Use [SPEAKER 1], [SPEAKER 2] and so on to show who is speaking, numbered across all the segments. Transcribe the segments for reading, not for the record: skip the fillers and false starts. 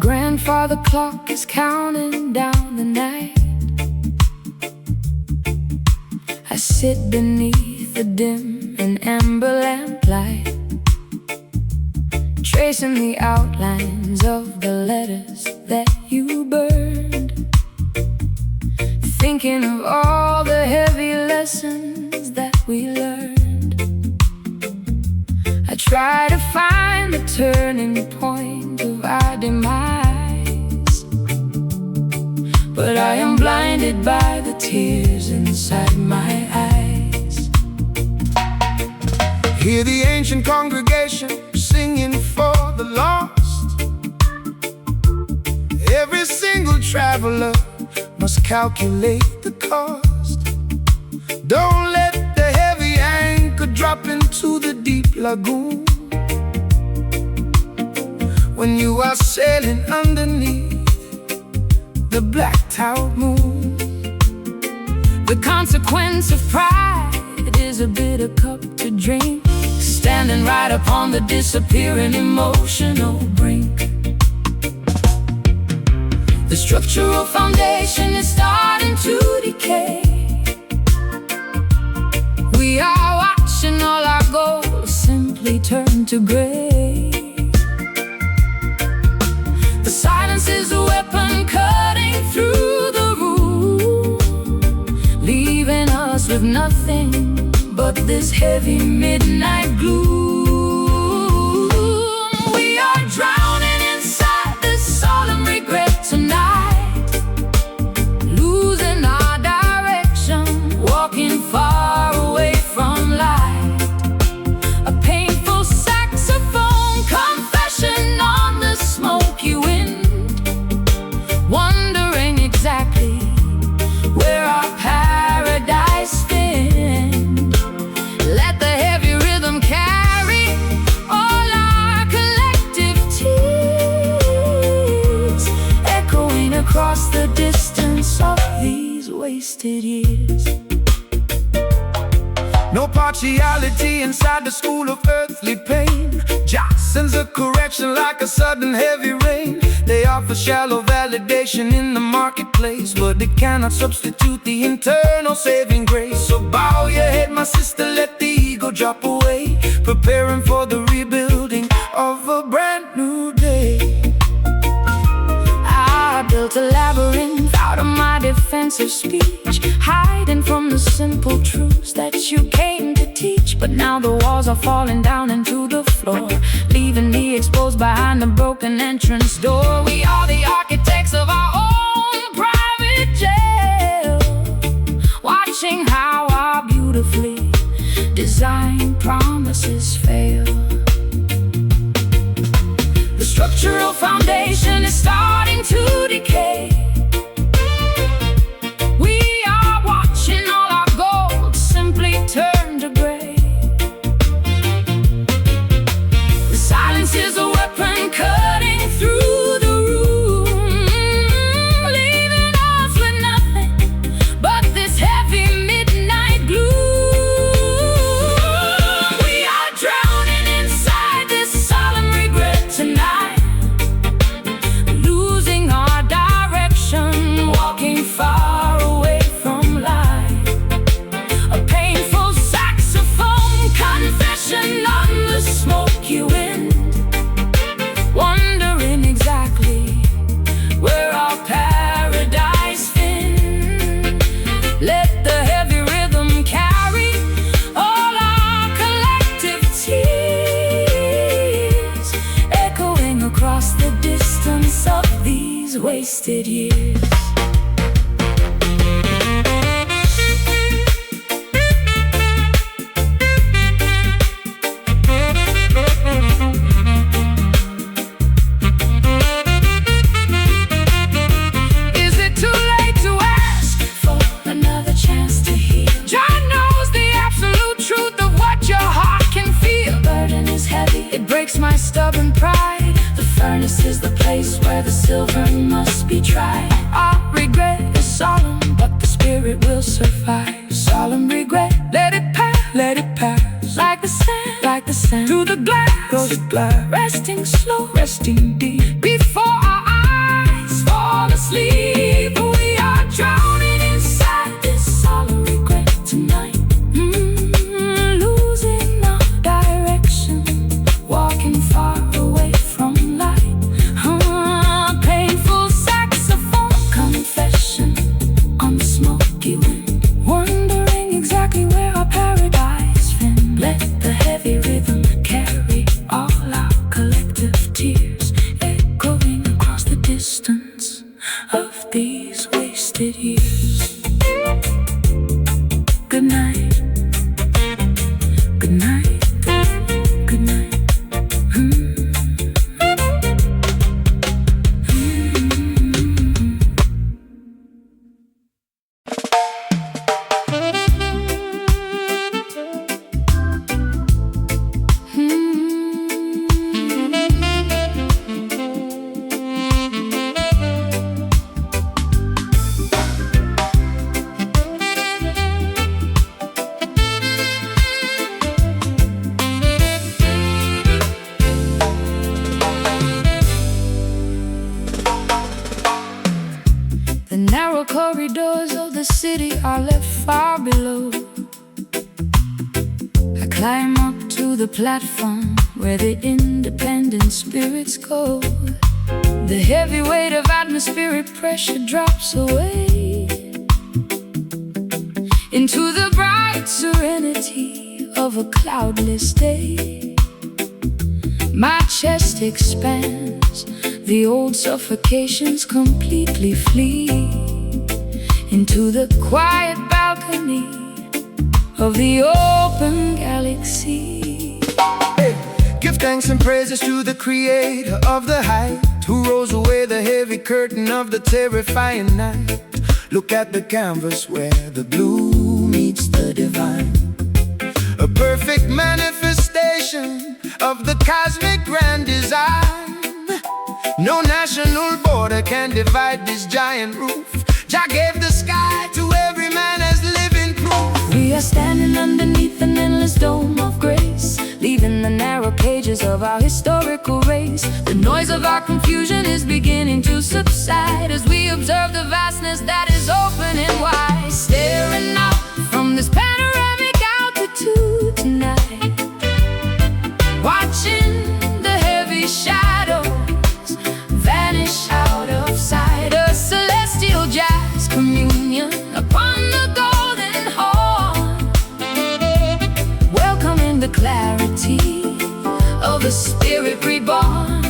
[SPEAKER 1] grandfather clock is counting down the night. I sit beneath the dim and amber lamplight, tracing the outlines of the letters that you burned, thinking of all the heavy lessons that we learned. I try to find the turning point of our demise, but I am blinded by the tears inside my eyes.
[SPEAKER 2] Hear the ancient congregation singing for the lost. Every single traveler must calculate the cost. Don't let the heavy anchor drop into the deep lagoon when you are sailing underneath the black-towed moon.
[SPEAKER 1] The consequence of pride is a bitter cup to drink, standing right upon the disappearing emotional brink. The structural foundation is starting to decay. We are watching all our goals simply turn to gray. The silence is a weapon cutting through the room, leaving us with nothing but this heavy midnight gloom. We are drowning inside this solemn regret tonight, losing our direction, walking far away from light. A painful saxophone confession on the smoky wind, wondering exactly where our paradise find. Let the heavy rhythm carry all our collective tears, echoing across the distance of these wasted years.
[SPEAKER 2] No partiality inside the school of earthly pain. Jostens a correction like a sudden heavy rain. They offer shallow validation in the marketplace, but they cannot substitute the internal saving grace. So bow your head, my sister, let the ego drop away, preparing for the rebuilding of a brand new day.
[SPEAKER 1] I built a labyrinth out of my defensive speech, hiding from the simple truths that you came to teach. But now the walls are falling down into the floor, leaving me exposed behind the broken entrance door. We are the architects of our own private jail, watching how our beautifully designed promises fail. The structural foundation is starting to decay. We are watching all our gold simply turn to gray. The silence is a weapon cutting through the room, leaving us with nothing but this heavy midnight gloom. We are drowning inside this solemn regret tonight, losing our direction, walking far away from light. A painful saxophone confession on the smoky wind, wondering exactly where our paradise find. Let the heavy rhythm carry all our collective tears, echoing across the distance of these wasted years. Is it too late to ask for another chance to heal? John knows the absolute truth of what your heart can feel. The burden is heavy, it breaks my stubborn pride. The furnace is the place where the silver must be tried. Our regret is solemn, but the spirit will survive. Solemn regret, let it pass, let it pass. Like the sand, to the glass, goes the glass. Resting slow, resting deep, before our eyes distance of these wasted years. Good night, good night, good night. The narrow corridors of the city are left far below. I climb up to the platform where the independent spirits go. The heavy weight of atmospheric pressure drops away into the bright serenity of a cloudless day. My chest expands, the old suffocations completely flee into the quiet balcony of the open galaxy.
[SPEAKER 2] Hey, give thanks and praises to the creator of the height, who rolls away the heavy curtain of the terrifying night. Look at the canvas where the blue meets the divine, a perfect manifestation of the cosmic grand design. No national border can divide this giant roof. Jah gave the sky to every man as living proof.
[SPEAKER 1] We are standing underneath an endless dome of grace, leaving the narrow cages of our historical race. The noise of our confusion is beginning to subside as we observe the vastness that is opening wide. Staring out from this panoramic altitude tonight, watching the heavy shadows vanish out of sight. A celestial jazz communion upon the golden horn, welcoming the clarity of a spirit reborn.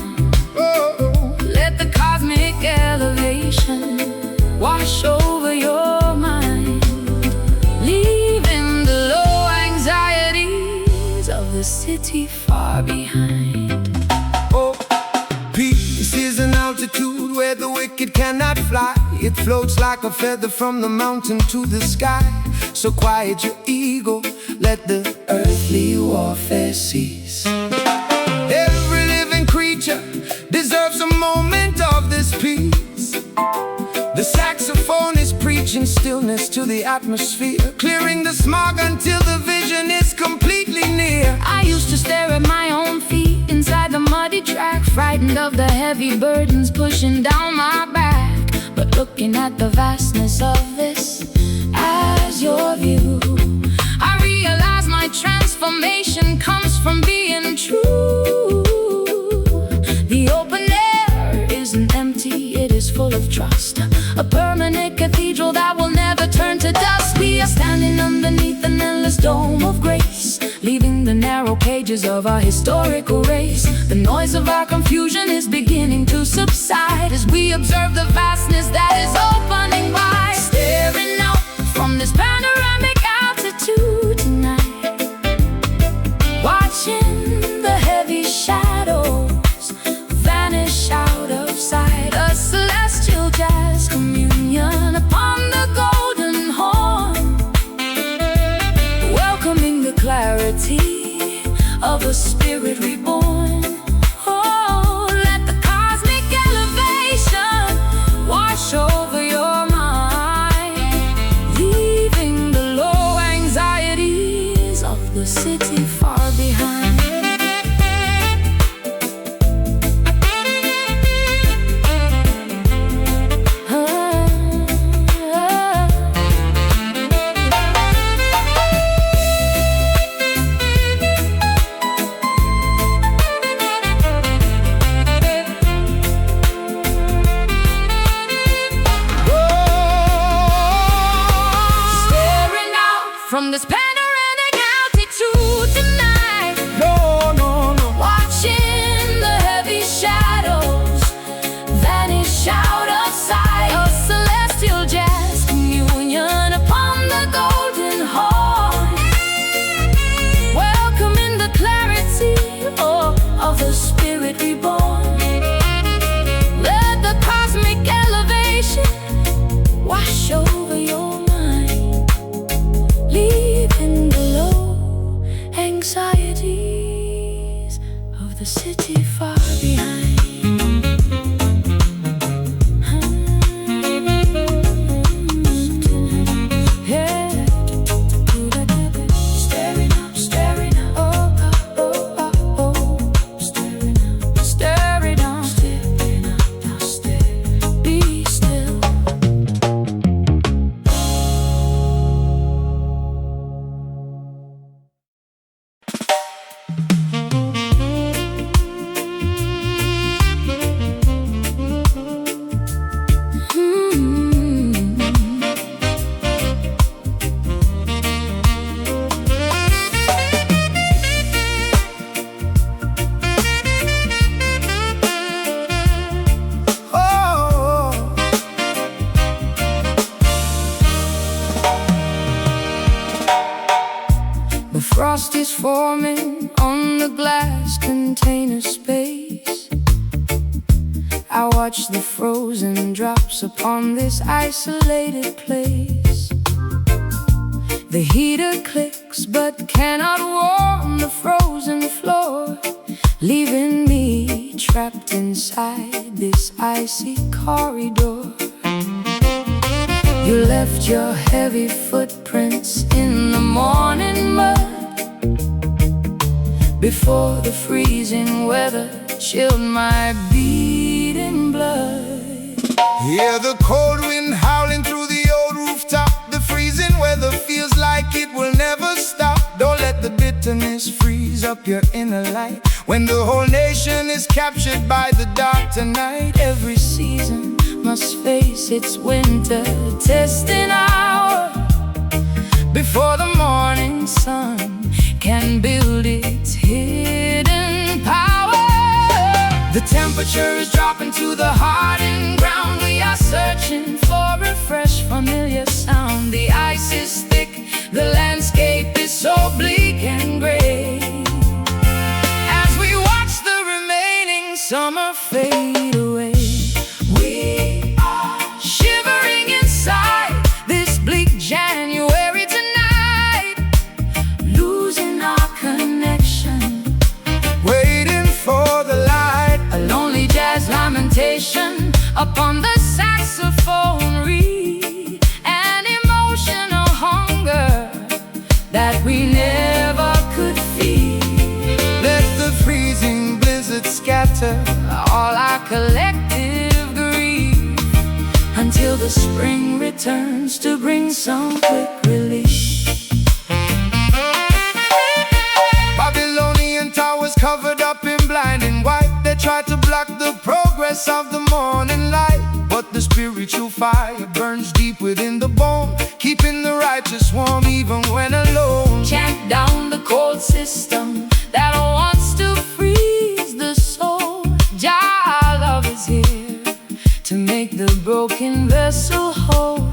[SPEAKER 1] Let the cosmic elevation wash over your mind, leaving the low anxieties of the city far behind.
[SPEAKER 2] Oh, peace is an altitude where the wicked cannot fly. It floats like a feather from the mountain to the sky. So quiet your ego, let the earthly warfare cease. Every living creature deserves a moment of this peace. The saxophone is preaching stillness to the atmosphere, clearing the smog until the vision is completely near.
[SPEAKER 1] I used to stare at my own feet inside the muddy track, frightened of the heavy burdens pushing down my back. But looking at the vastness of this as your view, I realize my transformation comes from being true. The open air isn't empty, it is full of trust, a permanent cathedral that will never turn to dust. We are standing underneath an endless dome of grace, leaving the narrow cages of our historical race. The noise of our confusion is beginning to subside as we observe the vastness that is opening wide. Staring out from this panoramic altitude tonight, watching the heavy shadows vanish out of sight. A celestial jazz communion upon the golden horn, welcoming the clarity of a spirit reborn. Oh, let the cosmic elevation wash over your mind, leaving the low anxieties of the city far behind. From this panoramic altitude tonight,
[SPEAKER 2] No, no, no.
[SPEAKER 1] watching the heavy shadows vanish forming on the glass container space. I watch the frozen drops upon this isolated place. The heater clicks but cannot warm the frozen floor, leaving me trapped inside this icy corridor. You left your heavy footprints in the morning mud before the freezing weather chilled my beating blood.
[SPEAKER 2] Hear the cold wind howling through the old rooftop. The freezing weather feels like it will never stop. Don't let the bitterness freeze up your inner light when the whole nation is captured by the dark tonight.
[SPEAKER 1] Every season must face its winter testing hour before the morning sun can build its hidden power. The temperature is dropping to the hardened ground. We are searching for a fresh, familiar sound. The ice is thick, the landscape is so bleak and gray, as we watch the remaining summer fade away. We are shivering inside this bleak January tonight, losing our connection,
[SPEAKER 2] waiting for the light.
[SPEAKER 1] a lonely jazz lamentation upon the saxophone reed, an emotional hunger that we never could feed.
[SPEAKER 2] Let the freezing blizzard scatter
[SPEAKER 1] All our collective grief until the spring returns to bring some quick relief.
[SPEAKER 2] Babylonian towers covered up in blinding white. They try to block the progress of the morning light, but the spiritual fire burns deep within the bone, keeping the righteous warm even when alone.
[SPEAKER 1] Chant down the cold system that wants to freeze the soul. Jah love is here to make the broken vessel whole.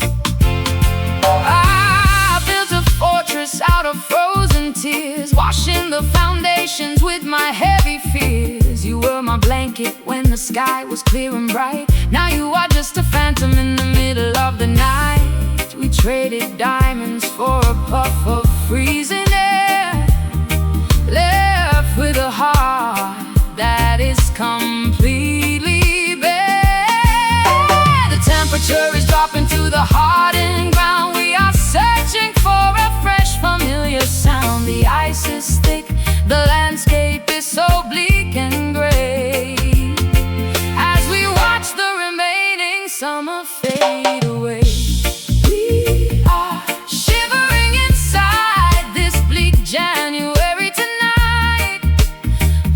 [SPEAKER 1] I built a fortress out of frozen tears, washing the foundations with my heavy fears. You were my blanket when the sky was clear and bright. Now you are just a phantom in the middle of the night. We traded diamonds for a puff of freezing air, left with a heart that is completely bare. The temperature is dropping to the hardened ground. We are searching for a fresh, familiar sound. The ice is thick, the landscape is so bleak and gray, as we watch the remaining summer fade away. We are shivering inside this bleak January tonight,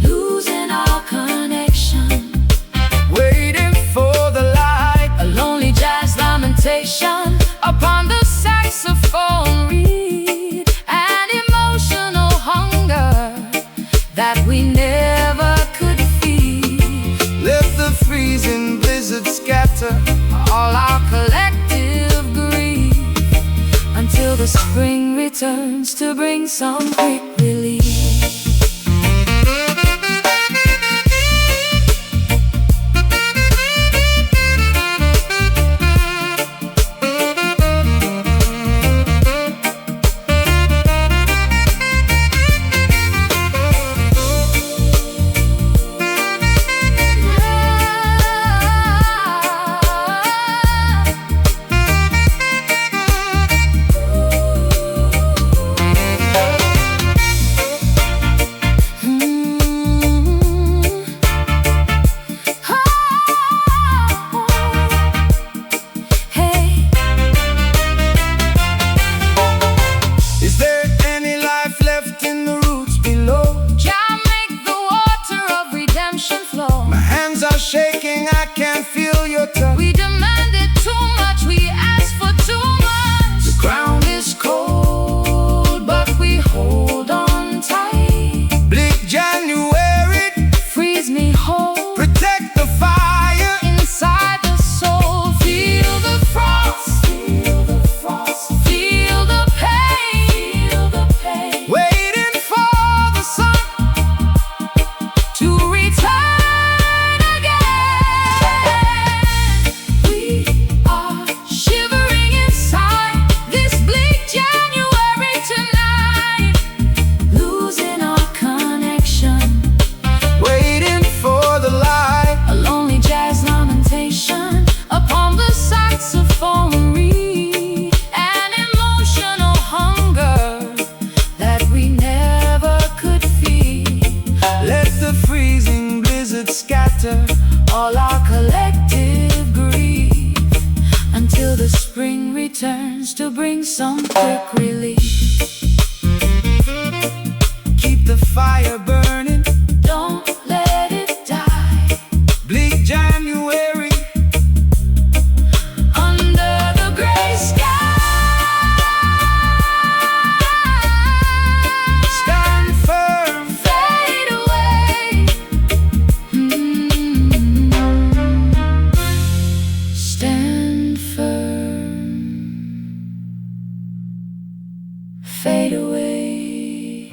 [SPEAKER 1] losing our connection,
[SPEAKER 2] Waiting for the light,
[SPEAKER 1] a lonely jazz lamentation upon the saxophone reed, an emotional hunger that we never could feed.
[SPEAKER 2] let the freezing blizzard scatter
[SPEAKER 1] All our collective grief until the spring returns to bring some quick relief. just to bring some quick relief.
[SPEAKER 2] Keep the fire burning,
[SPEAKER 1] Don't let it die.
[SPEAKER 2] bleak January,
[SPEAKER 1] Under the gray sky,
[SPEAKER 2] stand firm.
[SPEAKER 1] fade away. Stand firm, fade away.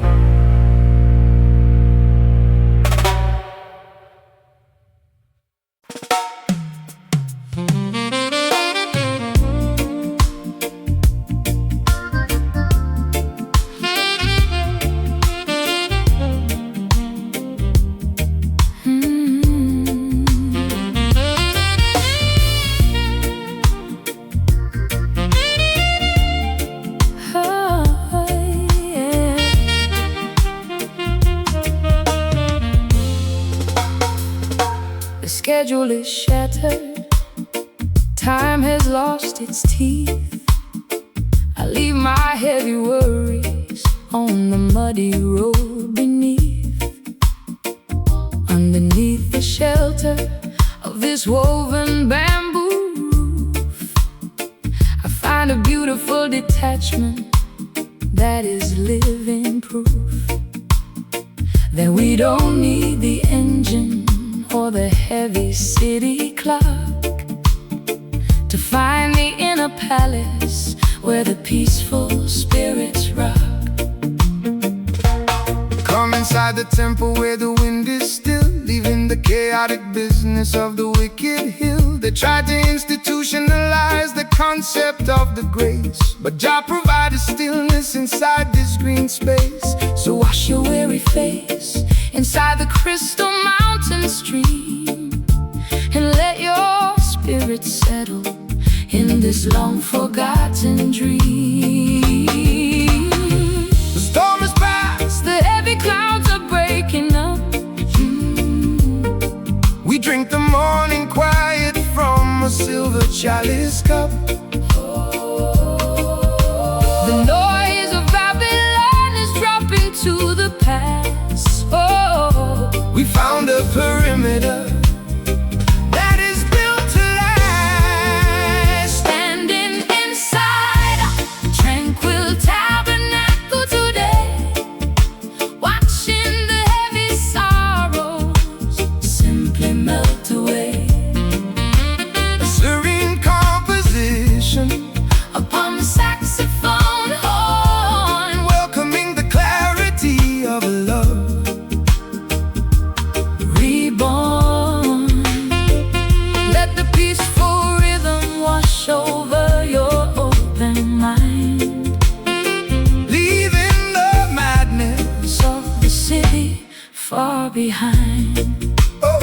[SPEAKER 1] The schedule is shattered, time has lost its teeth. I leave my heavy worries on the muddy road beneath. Underneath the shelter of this woven bamboo roof, I find a beautiful detachment that is living proof that we don't need the engine or the heavy city clock to find the inner palace where the peaceful spirits rock.
[SPEAKER 2] Come inside the temple where the wind is still, leaving the chaotic business of the wicked hill. They tried to institutionalize the concept of the grace, but Jah provided stillness inside this green space.
[SPEAKER 1] So wash your weary face inside the crystal mountain stream, and let your spirit settle in this long forgotten dream.
[SPEAKER 2] The storm is past,
[SPEAKER 1] The heavy clouds are breaking up.
[SPEAKER 2] we drink the morning quiet from a silver chalice cup.
[SPEAKER 1] The noise of Babylon is dropping to the past. Oh,
[SPEAKER 2] We found a perimeter that is built to last.
[SPEAKER 1] standing inside a tranquil tabernacle today, watching the heavy sorrows simply melt away.
[SPEAKER 2] A serene composition,
[SPEAKER 1] Upon the saxophone horn,
[SPEAKER 2] welcoming the clarity of love.
[SPEAKER 1] reborn. Let the peaceful rhythm wash over your open mind,
[SPEAKER 2] Leaving the madness.
[SPEAKER 1] of the city far behind.
[SPEAKER 2] Oh,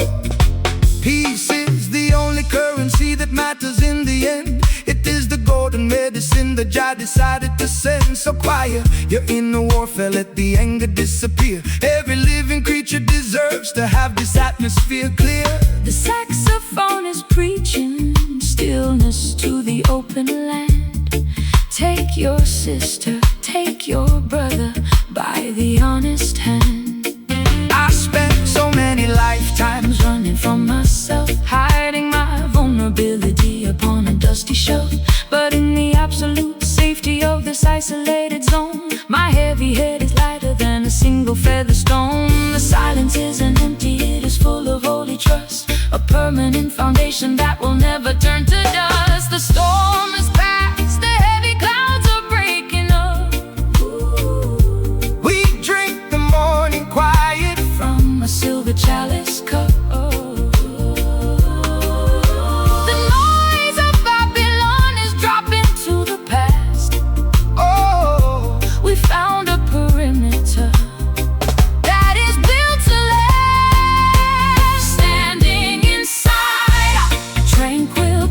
[SPEAKER 2] peace is the only currency that matters in the end. It is the golden medicine that Jah decided to send. So quiet your inner warfare, let the anger disappear. Every living creature deserves to have this atmosphere clear.
[SPEAKER 1] The saxophone is preaching stillness to the open land. Take your sister, take your brother by the honest hand.
[SPEAKER 2] I spent so many lifetimes
[SPEAKER 1] Running from myself, hiding my vulnerability upon a dusty shelf. But in the absolute safety of this isolated zone, my heavy head is lighter than a single feather stone. The silence isn't empty, it is full of holy trust, a permanent foundation that will never turn to dust. The storm is past, the heavy clouds are breaking up.
[SPEAKER 2] we drink the morning quiet.
[SPEAKER 1] From a silver chalice cup, the noise of Babylon is dropping to the past.
[SPEAKER 2] Oh,
[SPEAKER 1] We found a perimeter that is built to last, standing inside a tranquil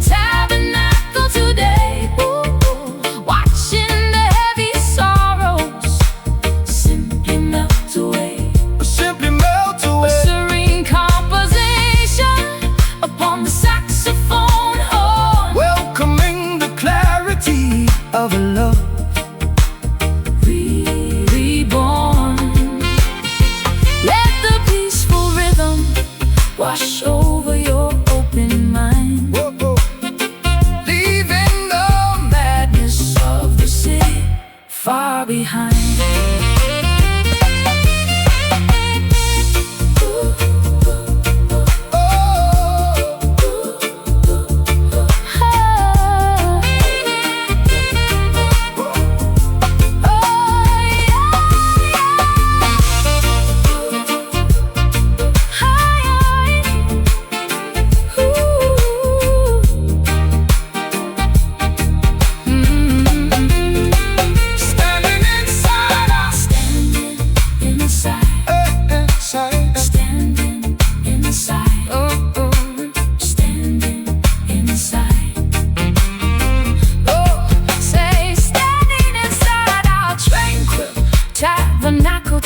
[SPEAKER 2] of a love
[SPEAKER 1] reborn. Let the peaceful rhythm wash over your open mind.
[SPEAKER 2] Whoa, whoa.
[SPEAKER 1] Leaving the madness of the city far behind.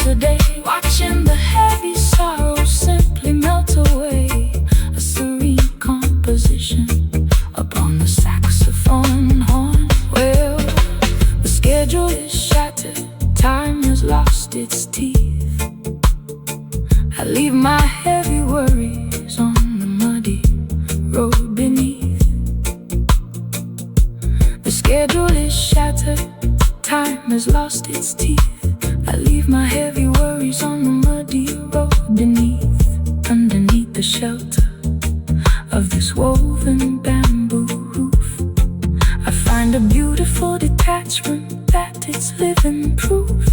[SPEAKER 1] Today, watching the heavy sorrow simply melt away. A serene composition upon the saxophone horn. Well, the schedule is shattered, time has lost its teeth. I leave my heavy worries on the muddy road beneath. The schedule is shattered, time has lost its teeth. I leave my heavy worries on the muddy road beneath. Underneath the shelter of this woven bamboo roof, I find a beautiful detachment that it's living proof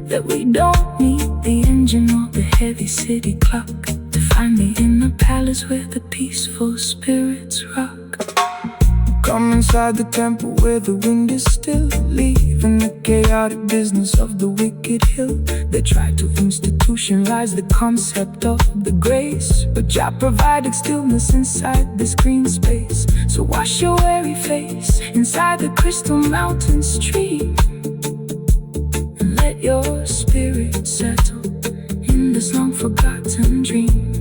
[SPEAKER 1] that we don't need the engine or the heavy city clock to find me in the palace where the peaceful spirits rock.
[SPEAKER 2] Come inside the temple where the wind is still, leaving the chaotic business of the wicked hill. They try to institutionalize the concept of the grace, but Jah provided stillness inside this green space. So wash your weary face inside the crystal mountain stream, and let your spirit settle in this long forgotten dream.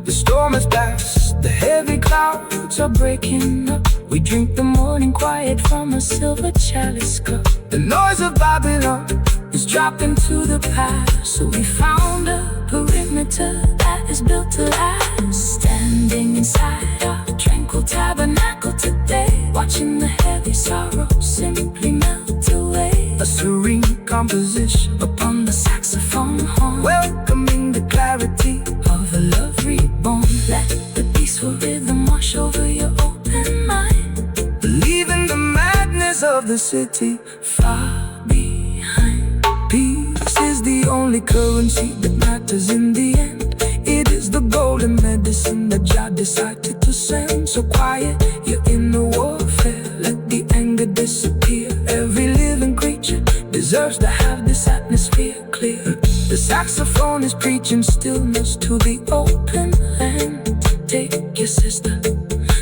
[SPEAKER 2] The storm has passed, the heavy clouds are breaking up. We drink the morning quiet from a silver chalice cup. The noise of Babylon is dropped into the past, so we found a perimeter that is built to last. Standing inside our tranquil tabernacle today, watching the heavy sorrow simply melt away. A serene composition
[SPEAKER 1] upon the saxophone horn,
[SPEAKER 2] welcoming the clarity
[SPEAKER 1] of a love reborn. Let the peaceful rhythm wash over your open mind,
[SPEAKER 2] leaving the madness of the city
[SPEAKER 1] far behind.
[SPEAKER 2] Peace is the only currency that matters in the end. It is the golden medicine that Jah decided to send. So quiet your inner warfare, let the anger disappear. Every living creature deserves to have this atmosphere clear. The saxophone is preaching stillness to the open land. Take your sister,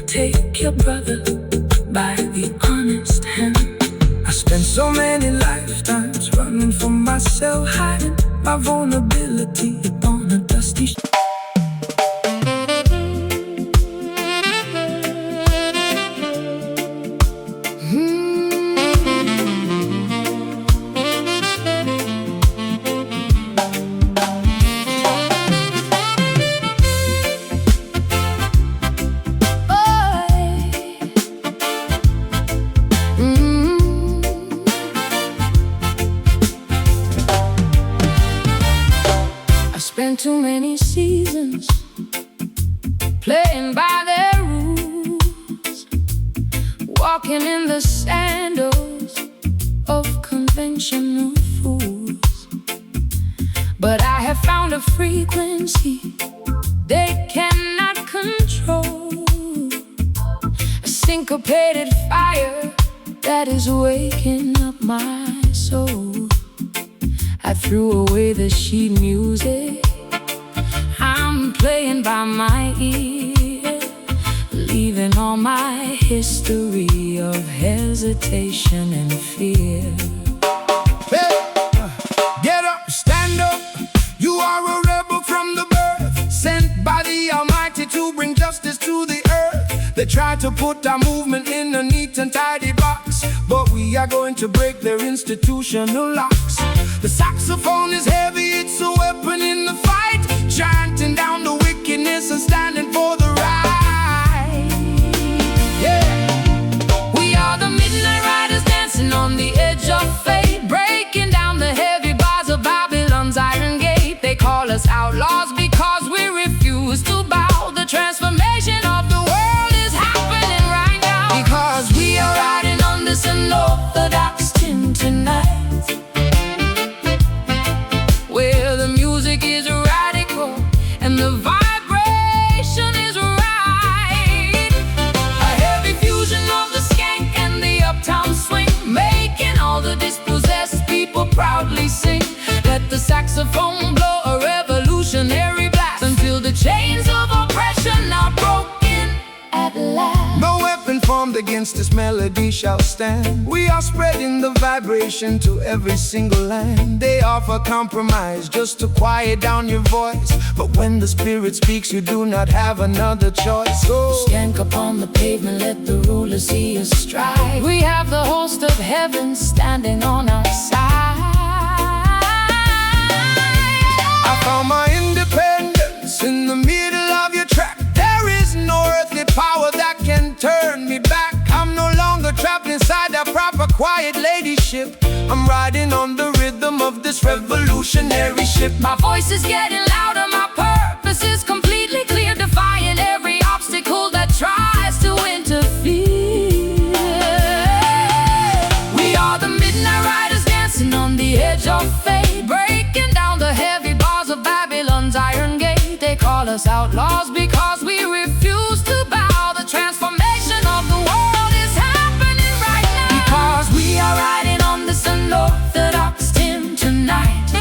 [SPEAKER 2] take your brother by the honest hand. I spent so many lifetimes running from myself, hiding my vulnerability on a dusty street.
[SPEAKER 1] Too many seasons playing by their rules, walking in the sandals of conventional fools. But I have found a frequency they cannot control, a syncopated fire that is waking up my soul. I threw away the sheet music, I'm playing by my ear, leaving all my history of hesitation and fear.
[SPEAKER 2] Hey, get up, stand up. You are a rebel from the birth, sent by the Almighty to bring justice to the earth. The try to put our movement in a neat and tidy box, but we are going to break their institutional locks. The saxophone is heavy, it's a weapon in the fight, chanting down the wickedness and standing for the right. Yeah.
[SPEAKER 1] We are the midnight riders dancing on the edge of fate, breaking down the heavy bars of Babylon's iron gate. They call us outlaws because we refuse to bow. The transformation of the world is happening right now, because we are riding on this unorthodox tin tonight, where the music is radical and the vibration is right. A heavy fusion of the skank and the uptown swing, making all the dispossessed people proudly sing. Let the saxophone blow a revolutionary blast until the chains of oppression are broken at last.
[SPEAKER 2] No weapon formed against this melody shall stand. We are spreading the vibration to every single land. They offer compromise just to quiet down your voice, but when the spirit speaks, you do not have another choice. So
[SPEAKER 1] Skank upon the pavement, let the rulers see us stride. We have the host of heaven standing on our side.
[SPEAKER 2] I found my independence in the middle of your track. There is no earthly power that can turn me back. I'm no longer trapped inside a proper quiet ladyship. I'm riding on the rhythm of this revolutionary ship.
[SPEAKER 1] My voice is getting louder, my purpose is completely clear, defying every obstacle that tries to interfere. We are the midnight riders dancing on the edge of fate, breaking down the heavy bars of Babylon's iron gate. They call us outlaws because we refuse to bow. The transformation of the world is happening right now, because we are riding on this unorthodox tin tonight,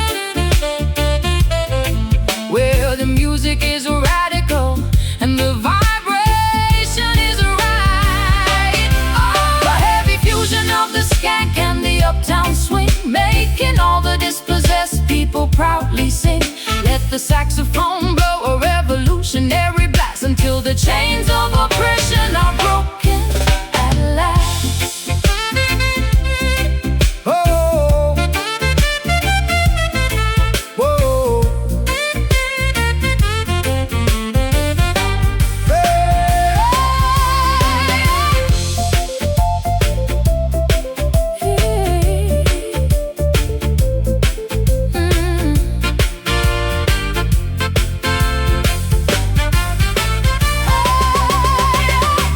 [SPEAKER 1] where the music is radical and the vibration is right. Oh, the heavy fusion of the skank and the uptown swing, making all the dispossessed people proudly sing. Let the saxophone blow a revolutionary blast until the chains of oppression are broken at last.
[SPEAKER 2] Oh, whoa,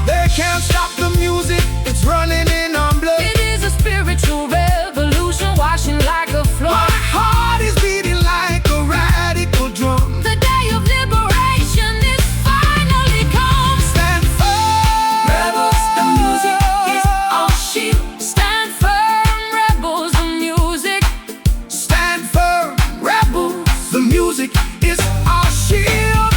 [SPEAKER 2] they can't stop the music, it's running in our blood.
[SPEAKER 1] It is a spiritual revolution washing like a flood.
[SPEAKER 2] My heart is beating like a radical drum.
[SPEAKER 1] The day of liberation is finally come.
[SPEAKER 2] Stand firm,
[SPEAKER 1] Rebels, the music is our shield. Stand firm, rebels, the music.
[SPEAKER 2] stand firm, rebels. The music is our shield.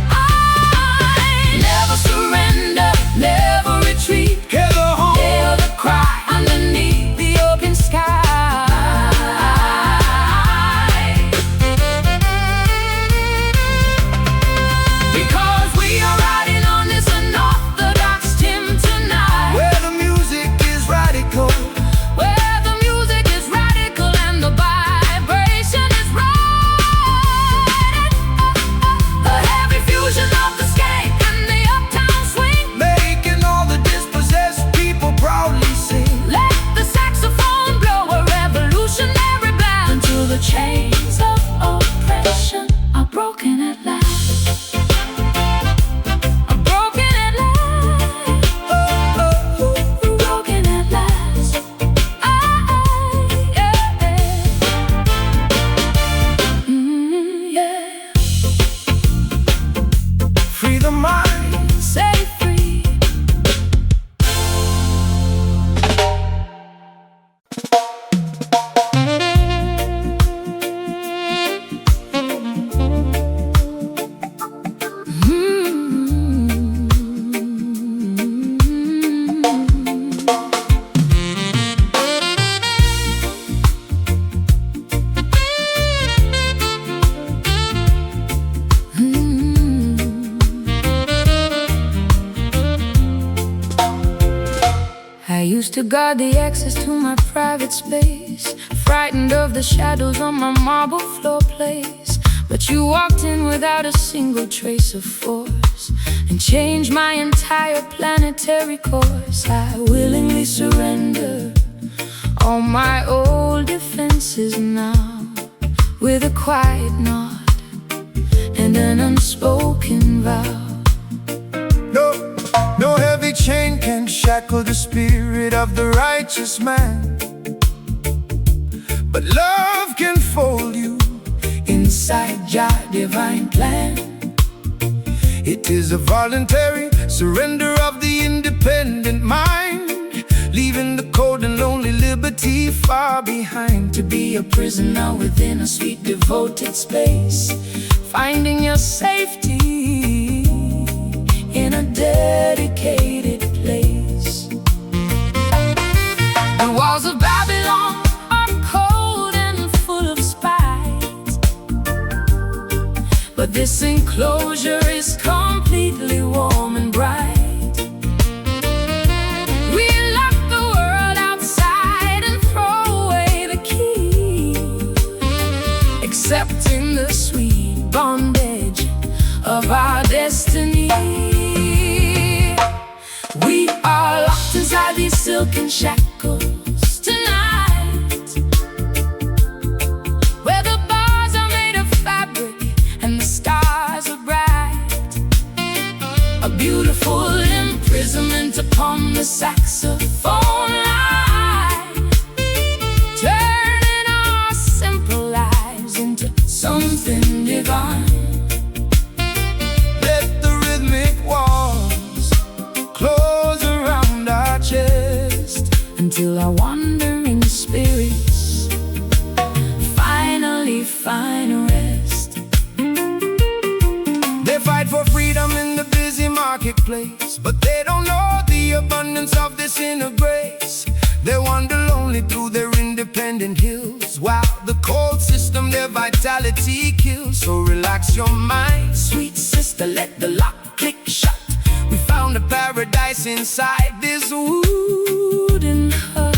[SPEAKER 1] I never surrender, never retreat.
[SPEAKER 2] Hear the home.
[SPEAKER 1] Hear the cry underneath the open sky. Because we are riding on this unorthodox tin tonight,
[SPEAKER 2] Where the music is radical,
[SPEAKER 1] where the music is radical and the vibration is right. A heavy fusion of the skank and the uptown swing,
[SPEAKER 2] making all the dispossessed people proudly sing.
[SPEAKER 1] let the saxophone blow a revolutionary blast until the chains of oppression are broken at last. Are broken at last. Broken at last. Yeah.
[SPEAKER 2] Free the mind.
[SPEAKER 1] Set free. used to guard the access to my private space, frightened of the shadows on my marble floor place. But you walked in without a single trace of force and changed my entire planetary course. I willingly surrender all my old defenses now, with a quiet nod and an unspoken vow.
[SPEAKER 2] No heavy chain can shackle the spirit of the righteous man, but love can fold you inside your divine plan. It is a voluntary surrender of the independent mind, leaving the cold and lonely liberty far behind, to be a prisoner within a sweet devoted space, finding your safety in a dedicated place. The walls of Babylon are cold and full of spite, but this enclosure is completely warm and bright. We lock the world outside and throw away the key, accepting the sweet bondage of our destiny. We are locked inside these silken shackles tonight, where the bars are made of fabric and the stars are bright. A beautiful imprisonment upon the saxophone line, turning our simple lives into something divine. Let the rhythmic walls close around our chest, until our wandering spirits finally find rest. They fight for freedom in the busy marketplace, but they don't know the abundance of this inner grace. They wander lonely through their independent hills, while the cold system their vitality kills. So relax your mind, sweet sister, let the lock click shut. We found a paradise inside this wooden hut.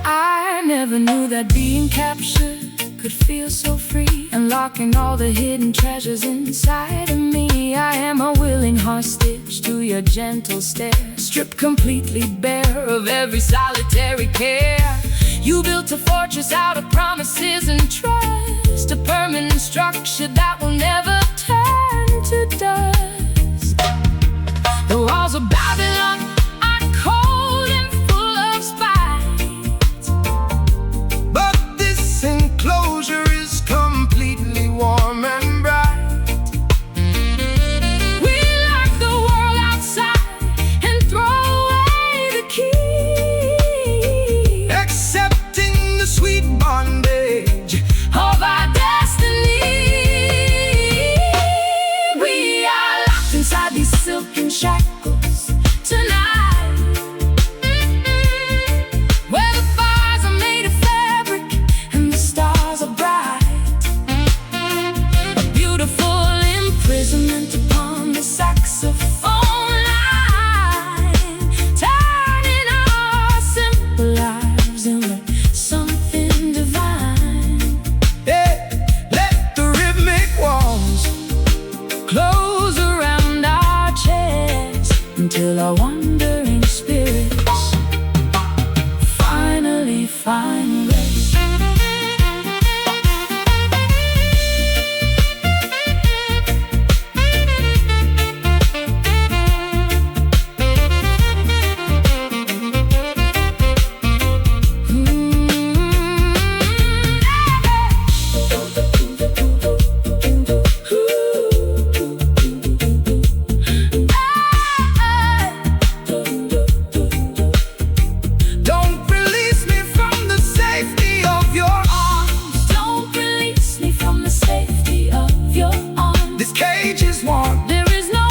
[SPEAKER 2] I never knew that being captured could feel so free, unlocking all the hidden treasures inside of me. I am a willing hostage to your gentle stare, stripped completely bare of every solitary care. You built a fortress out of promises and trust, a permanent structure that will never turn to dust. The walls of Babylon are cold and full of spite, but this enclosure is completely warm and bright. We lock the world outside and throw away the key, accepting the sweet bondage of our destiny. We are locked inside these silken shackles tonight, where the bars are made of fabric and the stars are bright. A beautiful imprisonment upon the saxophone line, turning our simple lives into something divine. Yeah, let the rhythmic walls close around our chest, until our wandering spirits finally find rest. Don't release me from the safety of your arms. Don't release me from the safety of your arms. This cage is warm. There is no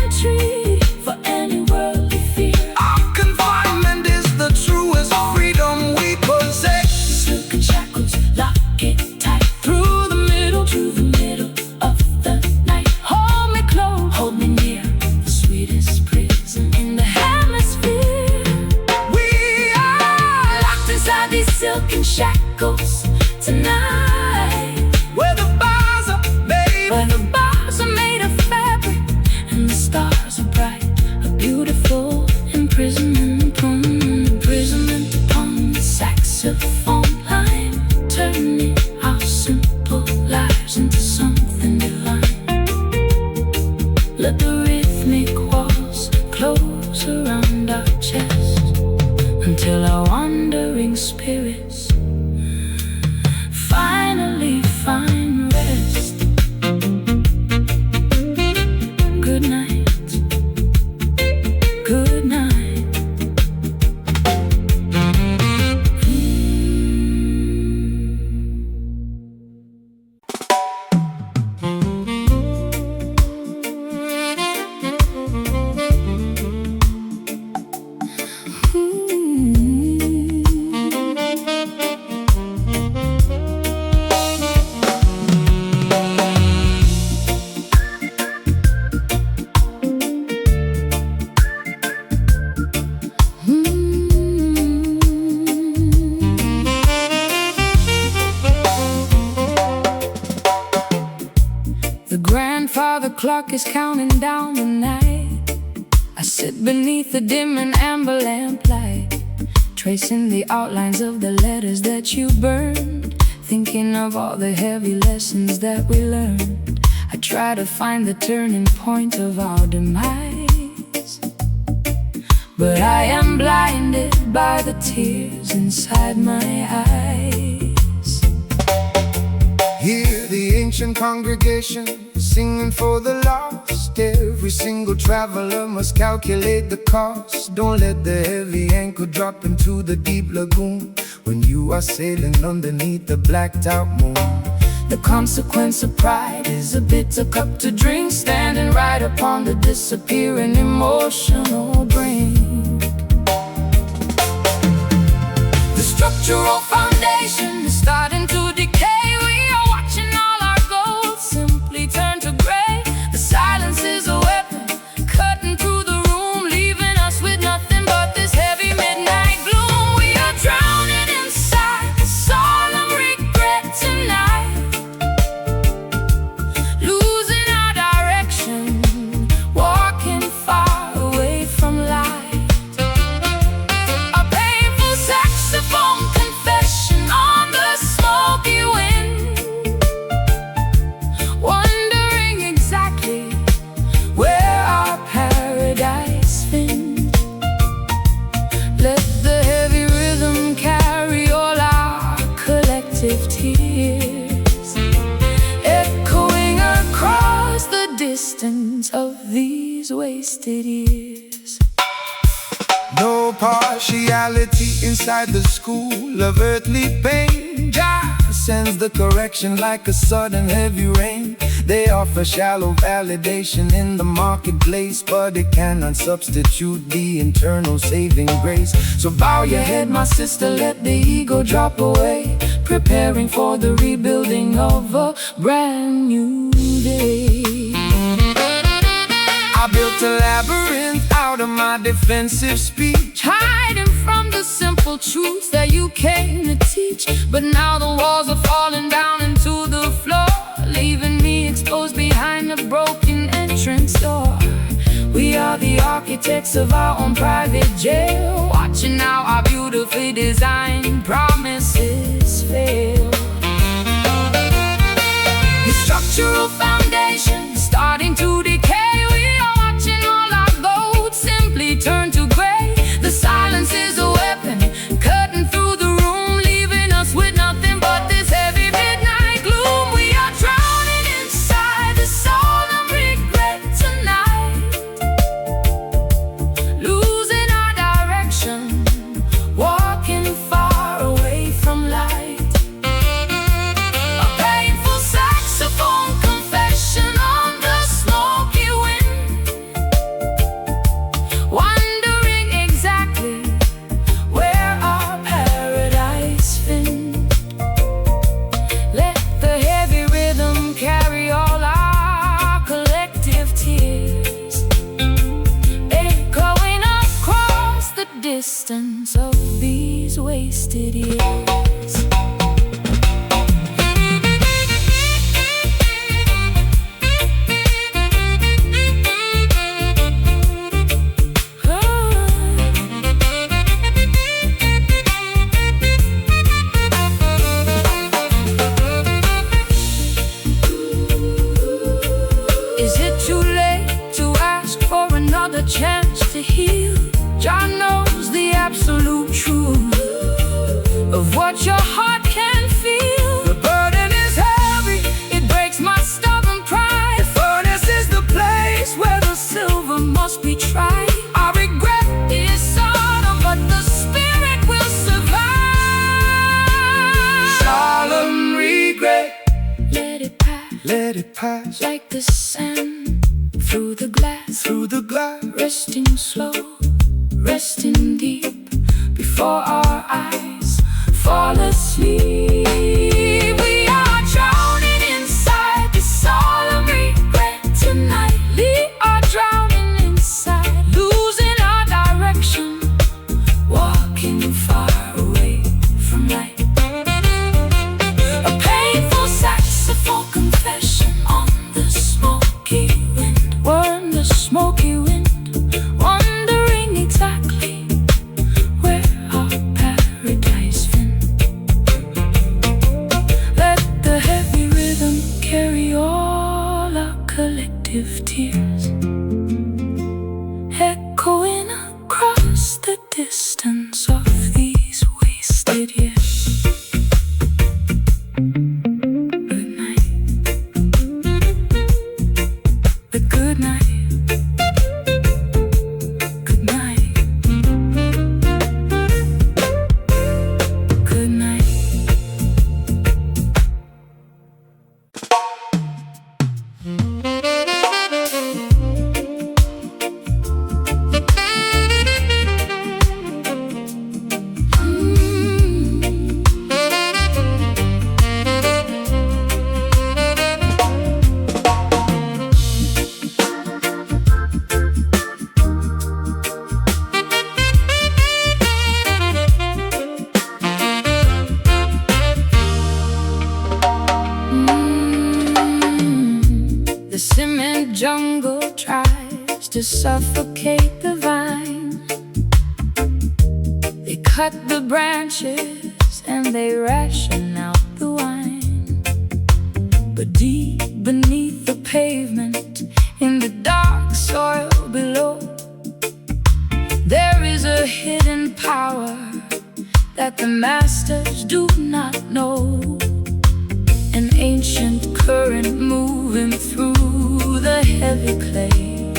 [SPEAKER 2] entry for any worldly fear. Our confinement is the truest freedom we possess. Silken shackles, lock it tight. Through the middle, to the middle of the night. Hold me close, hold me near, the sweetest
[SPEAKER 1] The grandfather clock is counting down the night. I sit beneath the dim and amber lamplight, tracing the outlines of the letters that you burned, thinking of all the heavy lessons that we learned. I try to find the turning point of our demise, but I am blinded by the tears inside my eyes.
[SPEAKER 2] Hear the ancient congregation singing for the lost. Every single traveler must calculate the cost. Don't let the heavy anchor drop into the deep lagoon when you are sailing underneath the blacked out moon.
[SPEAKER 1] The consequence of pride is a bitter cup to drink, standing right upon the disappearing emotional brink. The structural foundation is starting to decay. We are watching all our goals simply turn to gray. The silence is a weapon, cutting through the room, leaving us with nothing but this heavy midnight gloom. We are drowning inside the solemn regret tonight, losing our direction, walking far away from light. A painful saxophone confession on the smoky wind, wondering exactly where our paradise been. Let the heavy rhythm carry all our collective tears, echoing across the distance of these wasted years.
[SPEAKER 2] No partiality inside the school of earthly pain. Jah sends the correction like a sudden heavy rain. They offer shallow validation in the marketplace, but it cannot substitute the internal saving grace. So bow your head, my sister, let the ego drop away, preparing for the rebuilding of a brand new day. I built a labyrinth out of my defensive speech,
[SPEAKER 1] Hiding from the simple truths that you came to teach. But now the walls are falling down into the floor, leaving me exposed behind a broken entrance door. We are the architects of our own private jail, watching how our beautifully designed promises fail. The structural foundation starting to decay. We are watching all our gold simply turn to gray. The silence is a weapon, cutting through the room, leaving us with nothing but this heavy midnight gloom. We are drowning inside the solemn regret tonight, losing our direction, walking far away from light. A painful saxophone confession on the smoky wind, wondering exactly where our paradise been. Let the heavy rhythm carry all our collective tears, echoing across the distance of these wasted years. Is it too late to ask for another chance to heal? Jah knows the absolute truth of what your heart can feel.
[SPEAKER 2] the burden is heavy,
[SPEAKER 1] It breaks my stubborn pride.
[SPEAKER 2] the furnace is the place
[SPEAKER 1] Where the silver must be tried. Our regret is subtle, but the spirit will survive.
[SPEAKER 2] solemn regret.
[SPEAKER 1] Let it pass,
[SPEAKER 2] Let it pass
[SPEAKER 1] like the sand through the glass,
[SPEAKER 2] through the glass.
[SPEAKER 1] resting slow, resting deep before our eyes fall asleep. We are drowning inside the solemn regret tonight. We are drowning inside, losing our direction, walking far away from light. A painful saxophone confession on the collective tears, echoing across the distance of these wasted years. Good night, the good night. The cement jungle tries to suffocate the vine. They cut the branches and they ration out the wine. But deep beneath the pavement, in the dark soil below, there is a hidden power that the masters do not know. An ancient current moving through the heavy clay,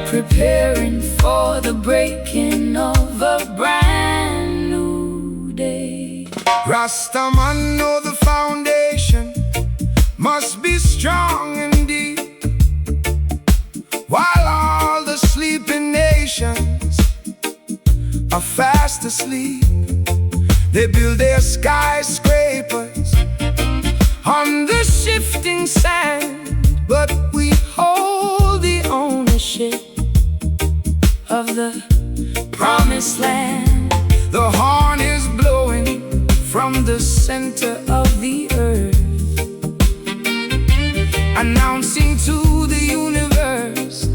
[SPEAKER 1] preparing for the breaking of a brand new day.
[SPEAKER 2] Rastaman know the foundation must be strong and deep, while all the sleeping nations are fast asleep. They build their skyscrapers on the shifting sand, but we hold the ownership of the promised land. The horn is blowing from the center of the earth, announcing to the universe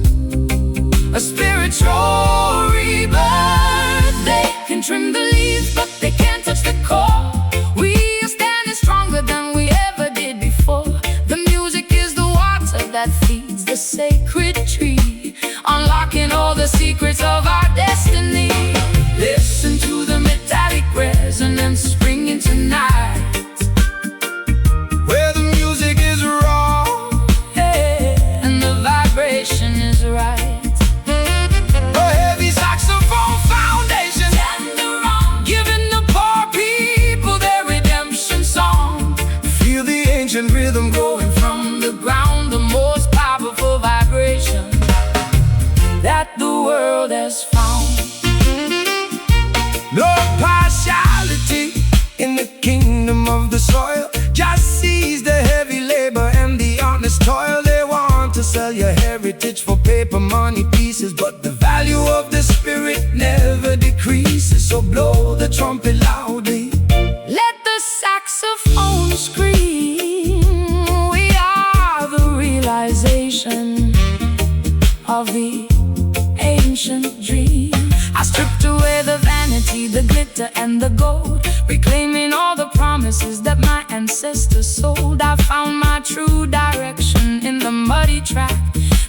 [SPEAKER 2] a spiritual rebirth. They can trim the leaves, but they can't touch the core. We are standing stronger than we ever did before. The music is the water that feeds the sacred tree, unlocking all the secrets of our destiny. Listen to the metallic resonance springing tonight, where the music is raw, yeah, and the vibration is right. A heavy saxophone foundation, giving the poor people their redemption song. Feel the ancient rhythm going from the ground, the most powerful vibration that the world has found. No partiality in the kingdom of the soil. Just seize the heavy labor and the honest toil. They want to sell your heritage for paper money pieces, but the value of the spirit never decreases. So blow the trumpet loudly, let the saxophone scream. We are the realization of the ancient dream. I stripped away the vanity, the glitter and the gold, reclaiming all the promises that my ancestors sold. I found my true direction in the muddy track.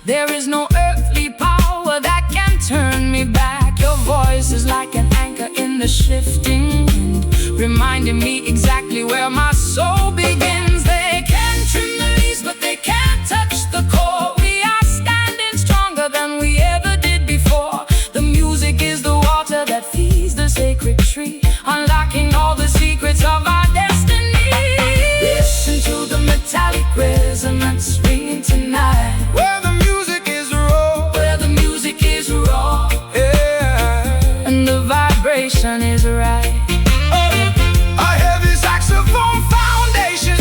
[SPEAKER 2] There is no earthly power that can turn me back. Your voice is like an anchor in the shifting wind, reminding me exactly where my soul begins. They can trim the leaves, but they can't touch the core. We are standing stronger than we ever did before. The music is the water that feeds the sacred tree, unlocking all the secrets of our destiny. Listen to the metallic resonance ringing tonight, where the music is raw, where the music is raw, yeah, and the vibration is right. A heavy saxophone foundation,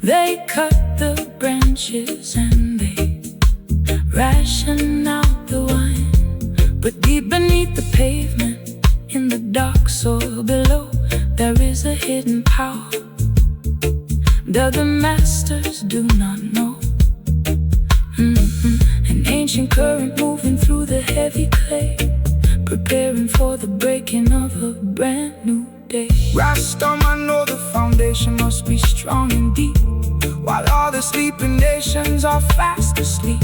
[SPEAKER 1] They cut the branches and they ration out the wine. But deep beneath the pavement, in the dark soil below, there is a hidden power that the masters do not know. An ancient current moving through the heavy clay, preparing for the breaking of a brand new day.
[SPEAKER 2] Rastam, I know the foundation must be strong and deep, while all the sleeping nations are fast asleep.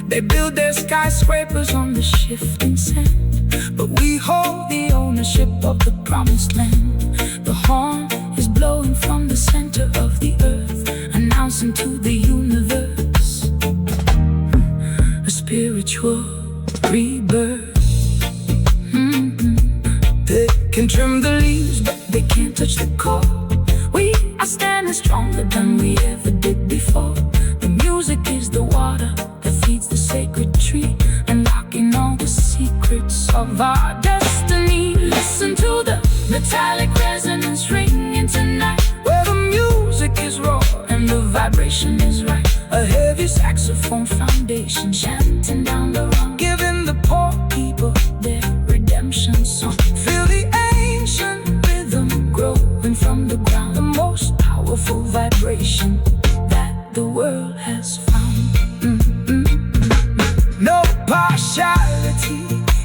[SPEAKER 2] They build their skyscrapers on the shifting sand, but we hold the ownership of the promised land. The horn is blowing from the center of the earth, announcing to the universe a spiritual rebirth. They can trim the leaves, but they can't touch the core. We are standing stronger than we ever did before. The music is the water that feeds the sacred tree, unlocking all the secrets of our destiny. Listen to the metallic resonance ringing tonight, where the music is raw and the vibration is right. A heavy saxophone foundation chanting down the run, giving the poor people their redemption song. Feel the ancient rhythm growing from the ground, the most powerful vibration that the world has found. No partiality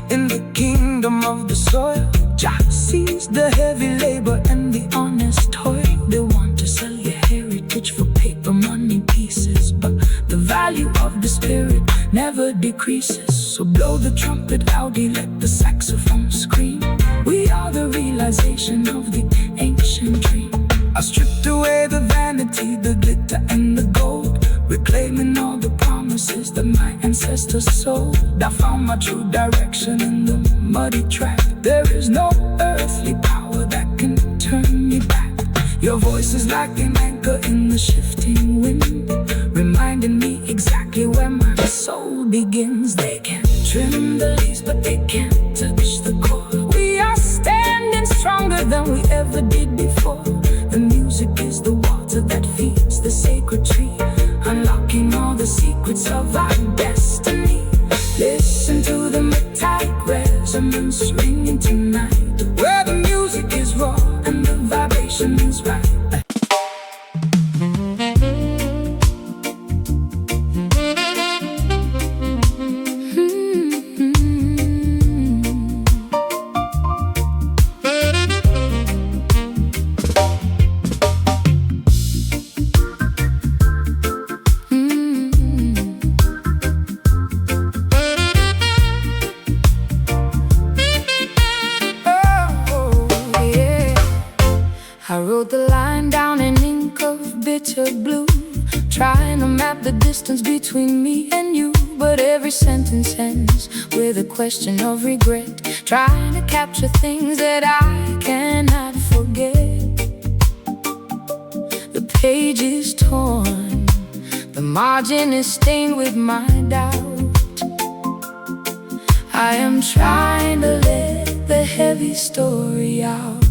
[SPEAKER 2] in the kingdom of the soil. Jah sees the heavy labor and the honest toil. They want to sell your heritage for paper money pieces, but the value of the spirit never decreases. So blow the trumpet loudly, let the saxophone scream. We are the realization of the ancient dream. I stripped away the vanity, the glitter and the gold, reclaiming all the promises that my ancestors sold. I found my true direction in the muddy track. There is no earthly power that can turn me back. Your voice is like an anchor in the shifting wind, reminding me exactly where my soul begins. They can trim the leaves, but they can't touch the core. We are standing stronger than we ever did before. The music is the water that feeds the sacred tree, unlocking all the secrets of our destiny. Listen to the metallic resonance ringing tonight, where the music is raw and the vibration is right.
[SPEAKER 1] I wrote the line down in ink of bitter blue, trying to map the distance between me and you. But every sentence ends with a question of regret, trying to capture things that I cannot forget. The page is torn, the margin is stained with my doubt. I am trying to let the heavy story out.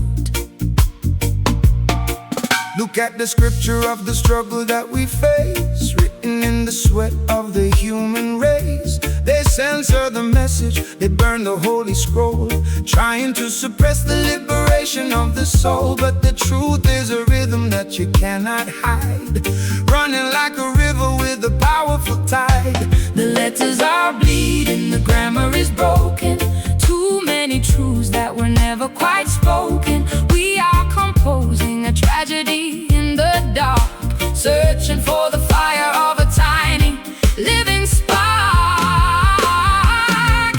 [SPEAKER 2] Look at the scripture of the struggle that we face, written in the sweat of the human race. They censor the message, they burn the holy scroll, trying to suppress the liberation of the soul. But the truth is a rhythm that you cannot hide, running like a river with a powerful tide.
[SPEAKER 1] The letters are bleeding, the grammar is broken, too many truths that were never quite spoken. We are composing a tragedy in the dark, searching for the fire of a tiny living spark.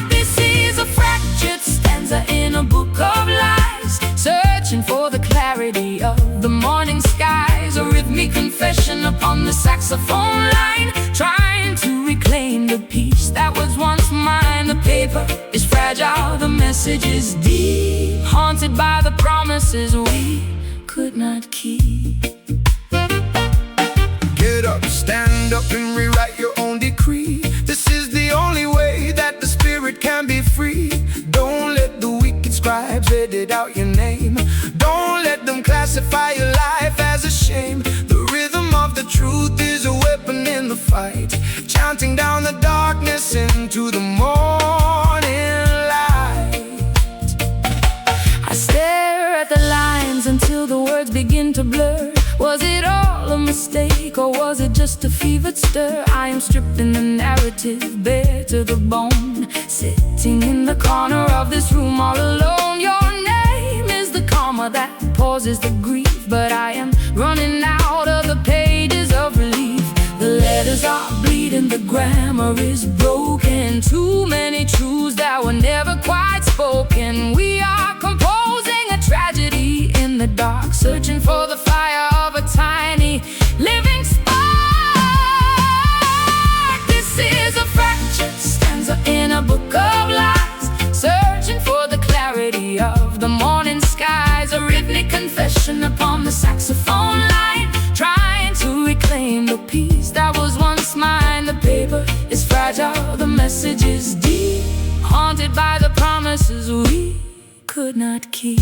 [SPEAKER 1] This is a fractured stanza in a book of lies, searching for the clarity of the morning skies. A rhythmic confession upon the saxophone line, trying to reclaim the peace that was once mine. The paper is fragile, the message is deep, haunted by the promises we could not keep.
[SPEAKER 2] Get up, stand up and rewrite your own decree. This is the only way that the spirit can be free. Don't let the wicked scribes edit out your name. Don't let them classify your life as a shame. The rhythm of the fight, chanting down the darkness into the morning light.
[SPEAKER 1] I stare at the lines until the words begin to blur. Was it all a mistake, or was it just a fevered stir? I am stripped in the narrative, bare to the bone, sitting in the corner of this room all alone. Your name is the comma that pauses the grief, but I am running out of the pages of relief. The letters are bleeding, the grammar is broken. Too many truths that were never quite spoken. We are composing a tragedy in the dark, searching for the fire of a tiny living spark. This is a fractured stanza in a book of lies, searching for the clarity of the morning skies. A rhythmic confession upon the saxophone line, trying to reclaim the peace that was once mine. The paper is fragile, the message is deep, haunted by the promises we could not keep.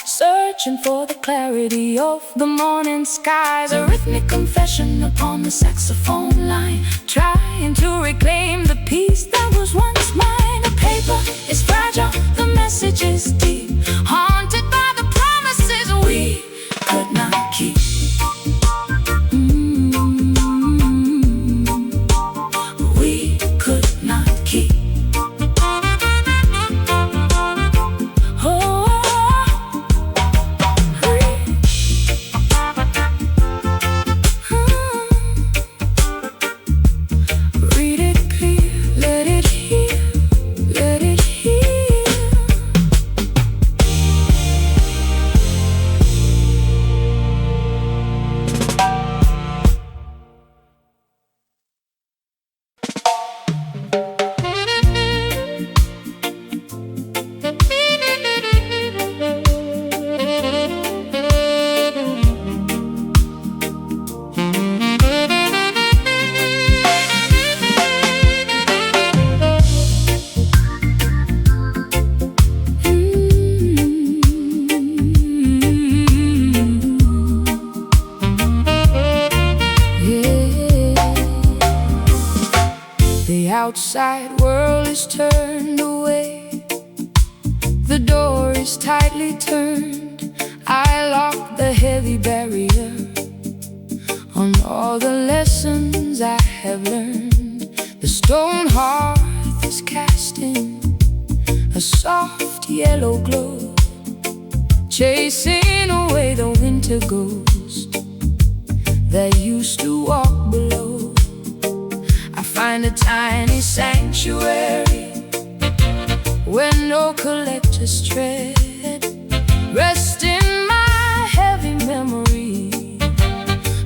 [SPEAKER 1] Searching for the clarity of the morning skies. A rhythmic confession upon the saxophone line, trying to reclaim the peace that was once mine. The paper is fragile, the message is deep, haunted by the promises we could not keep. We could not keep. The outside world is turned away, the door is tightly turned. I lock the heavy barrier on all the lessons I have learned. The stone hearth is casting a soft yellow glow, chasing away the winter ghost that used to walk below. I find a tiny sanctuary where no collectors tread, resting my heavy memory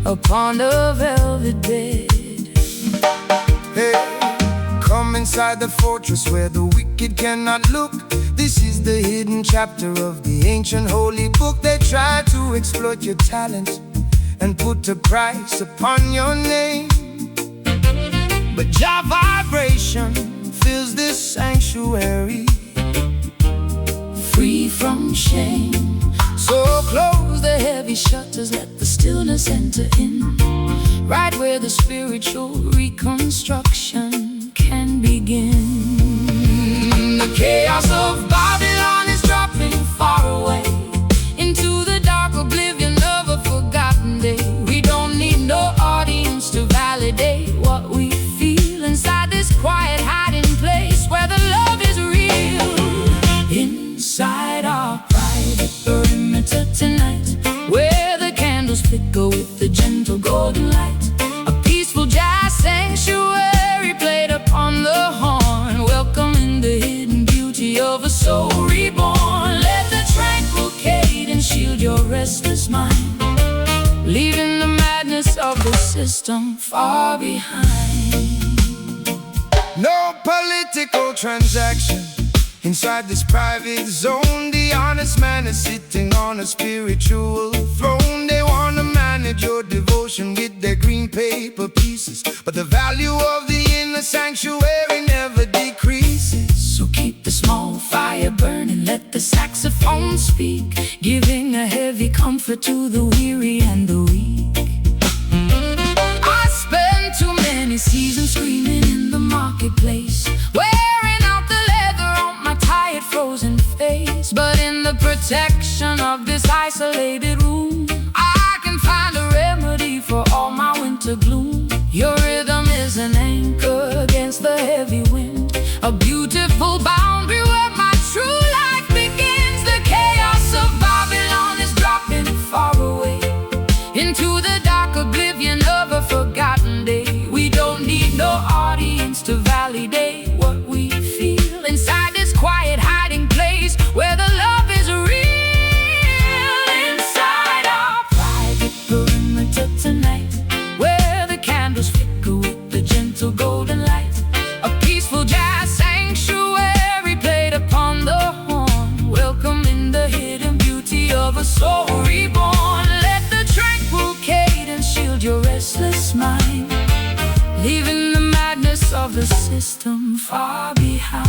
[SPEAKER 1] upon a velvet bed.
[SPEAKER 2] Hey, come inside the fortress where the wicked cannot look. This is the hidden chapter of the ancient holy book. They try to exploit your talent and put a price upon your name, but Jah vibration fills this sanctuary,
[SPEAKER 1] free from shame.
[SPEAKER 2] so close the
[SPEAKER 1] Heavy shutters, let the stillness enter in, right where the spiritual reconstruction can begin.
[SPEAKER 2] the chaos of
[SPEAKER 1] Babylon is dropping far away into the dark oblivion of a forgotten day. We don't need no audience to validate what we feel inside this quiet system far behind.
[SPEAKER 2] No political transaction inside this private zone. The honest man is sitting on a spiritual throne. They wanna manage your devotion with their green paper pieces, but the value of the inner sanctuary never decreases.
[SPEAKER 1] So keep the small fire burning, let the saxophone speak, giving a heavy comfort to the weary and the weak. I spent too many seasons screaming in the marketplace, wearing out the leather on my tired frozen face. But in the protection of this isolated room, I can find a remedy for all my winter gloom. Your rhythm is an anchor against the heavy wind, a beautiful boundary where my true life begins. The chaos of Babylon is dropping far away into the dark oblivion of a forgotten day. We don't need no audience to validate what we feel inside this quiet hiding place where the love is real. Inside our private perimeter tonight, where the candles flicker with the gentle golden light, a peaceful jazz sanctuary played upon the horn, welcoming the hidden beauty of a soul reborn. Let the tranquil cadence shield your restless mind, leaving the madness of the system far behind.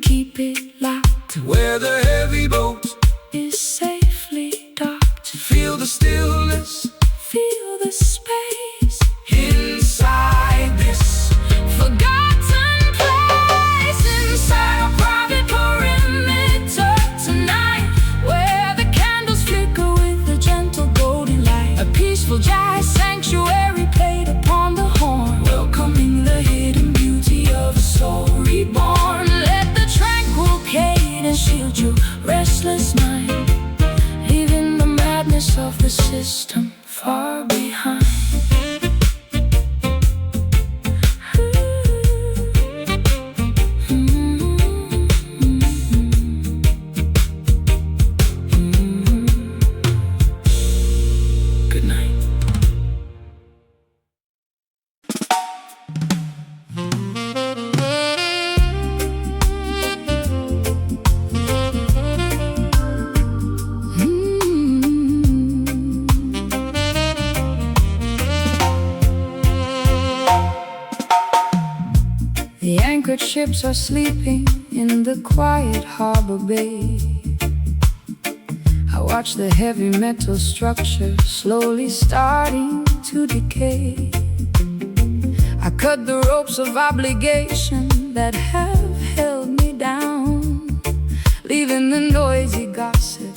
[SPEAKER 1] Keep it locked,
[SPEAKER 2] where the heavy boat
[SPEAKER 1] is safely docked.
[SPEAKER 2] feel the stillness
[SPEAKER 1] Feel the space
[SPEAKER 2] inside this
[SPEAKER 1] forgotten place, inside our private perimeter tonight, where the candles flicker with a gentle golden light, a peaceful jazz sanctuary played upon the horn, welcoming the hidden beauty of a soul reborn. Let the tranquil cadence shield your restless mind, leaving the madness of the system far behind. Good night. The anchored ships are sleeping in the quiet harbor bay. I watch the heavy metal structure slowly starting to decay. I cut the ropes of obligation that have held me down, leaving the noisy gossip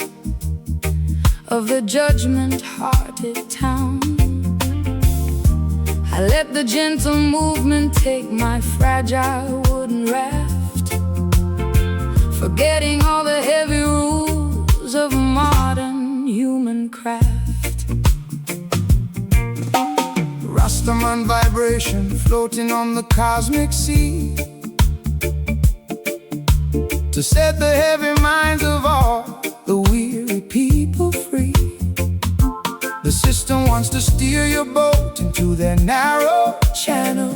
[SPEAKER 1] of the judgment-hearted town. I let the gentle movement take my fragile wooden raft, forgetting all the heavy rules of modern human craft.
[SPEAKER 2] Rastaman vibration floating on the cosmic sea, to set the heavy minds of all the weary people free. The system wants to steer your boat into their narrow channel,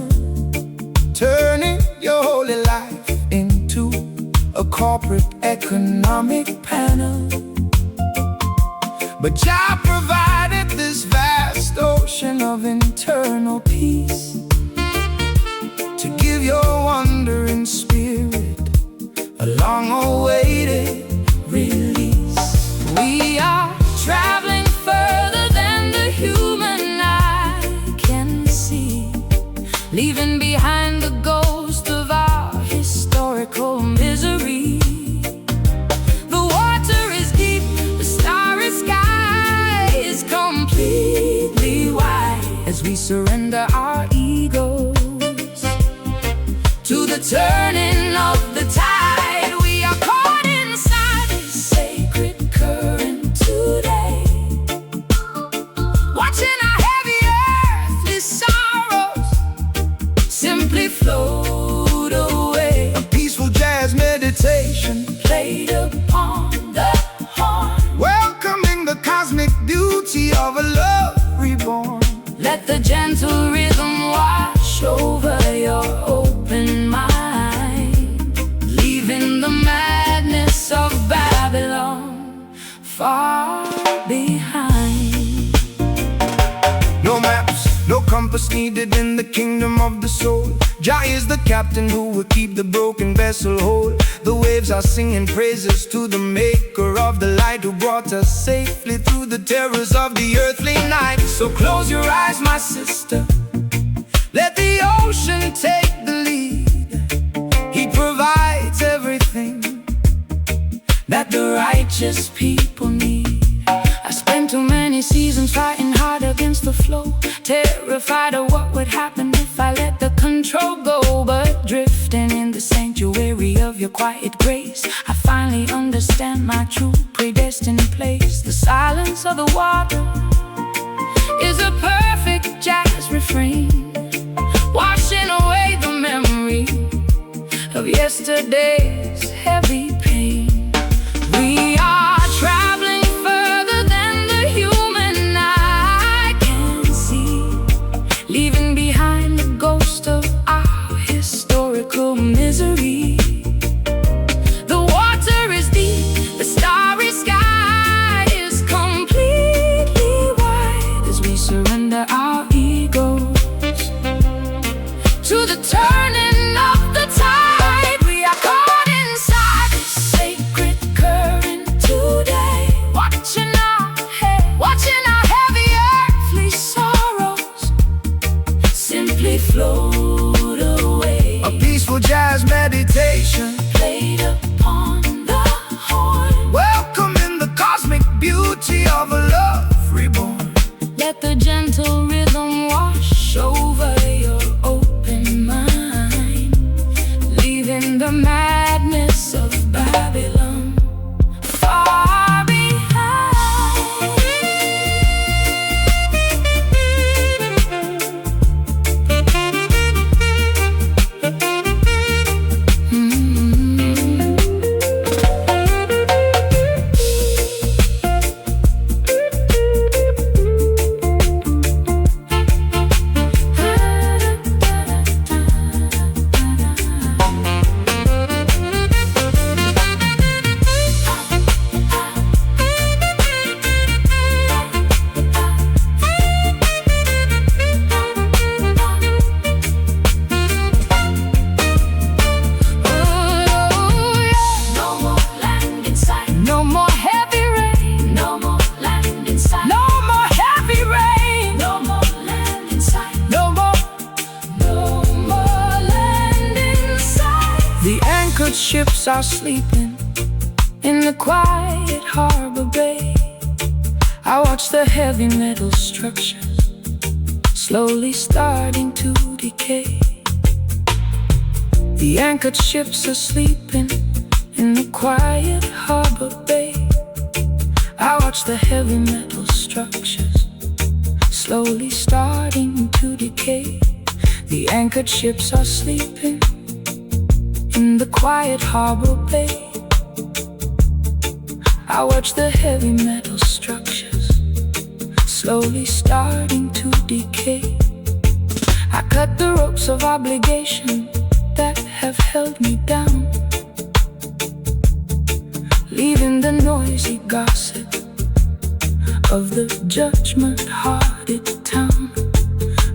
[SPEAKER 2] turning your holy life into a corporate economic panel. But Jah provided this vast ocean of internal peace to give your wandering spirit a long-awaited release.
[SPEAKER 1] surrender our egos to the turning of the tide. We are caught inside this sacred current today, watching our heavy earthly sorrows simply float away.
[SPEAKER 2] A peaceful jazz meditation
[SPEAKER 1] Played upon the horn,
[SPEAKER 2] welcoming the cosmic beauty of a love reborn.
[SPEAKER 1] let the gentle rhythm wash over your open mind, leaving the madness of Babylon far behind.
[SPEAKER 2] No maps, no compass needed in the kingdom of the soul. Jah is the captain who will keep the broken vessel whole. The waves are singing praises to the maker of the light, who brought us safely through the terrors of the earthly night. So close your eyes, my sister, let the ocean take the lead. He provides everything
[SPEAKER 1] That the righteous people need. I spent too many seasons fighting hard against the flow, terrified of what would happen if I let the control go. But drifting in the sanctuary of your quiet grace, I finally understand my true predestined place. The silence of the water is a perfect jazz refrain, washing away the memory of yesterday's heavy pain. We are traveling further than the human eye can see, leaving behind the ghost of our historical misery. The water is deep, the starry sky is completely white, as we surrender our egos to the turning of the tide. We are caught inside this sacred current today, watching our heavy earthly sorrows simply float away.
[SPEAKER 2] A peaceful jazz meditation
[SPEAKER 1] Played upon the horn,
[SPEAKER 2] welcoming the cosmic beauty of a love reborn.
[SPEAKER 1] let the gentle rhythm wash over your open mind, leaving the madness of Babylon far behind. No more heavy rain, no more land in sight. No more heavy rain, no more land in sight. No more land in sight.
[SPEAKER 2] The anchored ships are sleeping
[SPEAKER 1] In the quiet harbor bay, I watch the heavy metal structures slowly starting to decay. The anchored ships are sleeping in the quiet harbor bay. I watch the heavy metal structures slowly starting to decay. The anchored ships are sleeping in the quiet harbor bay. I watch the heavy metal structures slowly starting to decay. I cut the ropes of obligation that have held me down, leaving the noisy gossip of the judgment-hearted town.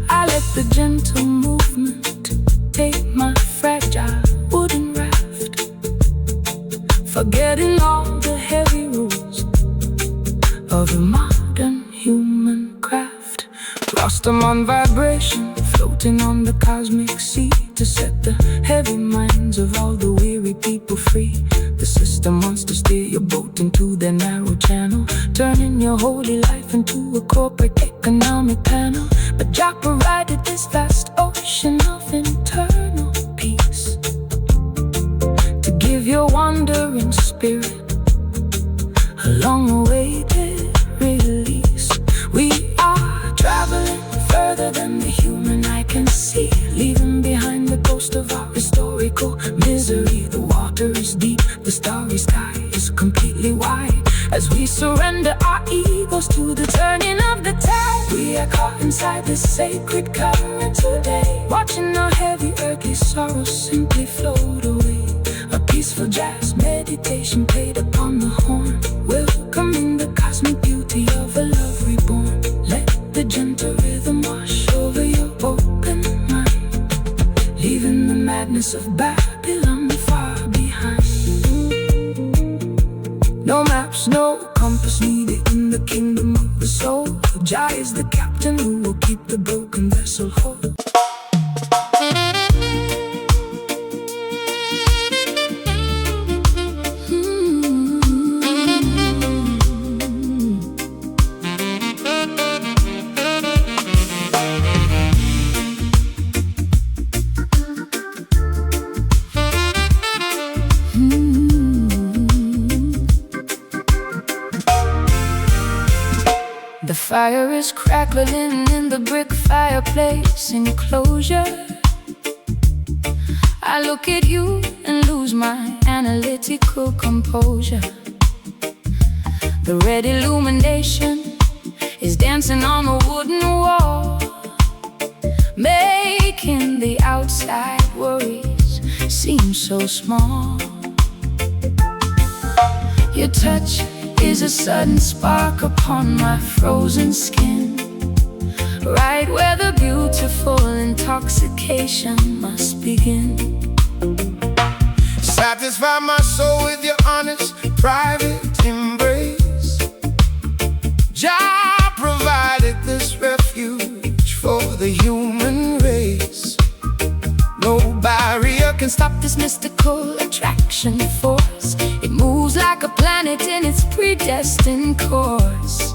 [SPEAKER 1] I let the gentle movement take my fragile wooden raft, forgetting all the heavy rules of a modern human craft. Lost among vibration, floating on the cosmic sea, to set the heavy minds of all the weary people free. The system wants to steer your boat into their narrow channel, turning your holy life into a corporate economic panel. But Jah provided this spirit, a long-awaited release. We are traveling further than the human eye can see, leaving behind the ghost of our historical misery. The water is deep, the starry sky is completely wide. As we surrender our egos to the turning of the tide, we are caught inside this sacred current today, watching our heavy earthly sorrows simply float away. A peaceful jazz meditation played upon the horn, welcoming the cosmic beauty of a love reborn. Let the gentle rhythm wash over your open mind, leaving the madness of Babylon far behind. No maps, no compass needed in the kingdom of the soul. Jah is the captain who will keep the broken vessel whole. The fire is crackling in the brick fireplace enclosure. I look at you and lose my analytical composure. The red illumination is dancing on the wooden wall, making the outside worries seem so small. Your touch is a sudden spark upon my frozen skin, right where the beautiful intoxication must begin.
[SPEAKER 2] Satisfy my soul with your honest, private embrace. Jah provided this refuge for the human race.
[SPEAKER 1] No barrier can stop this mystical attraction force. It moves like a planet in its predestined course.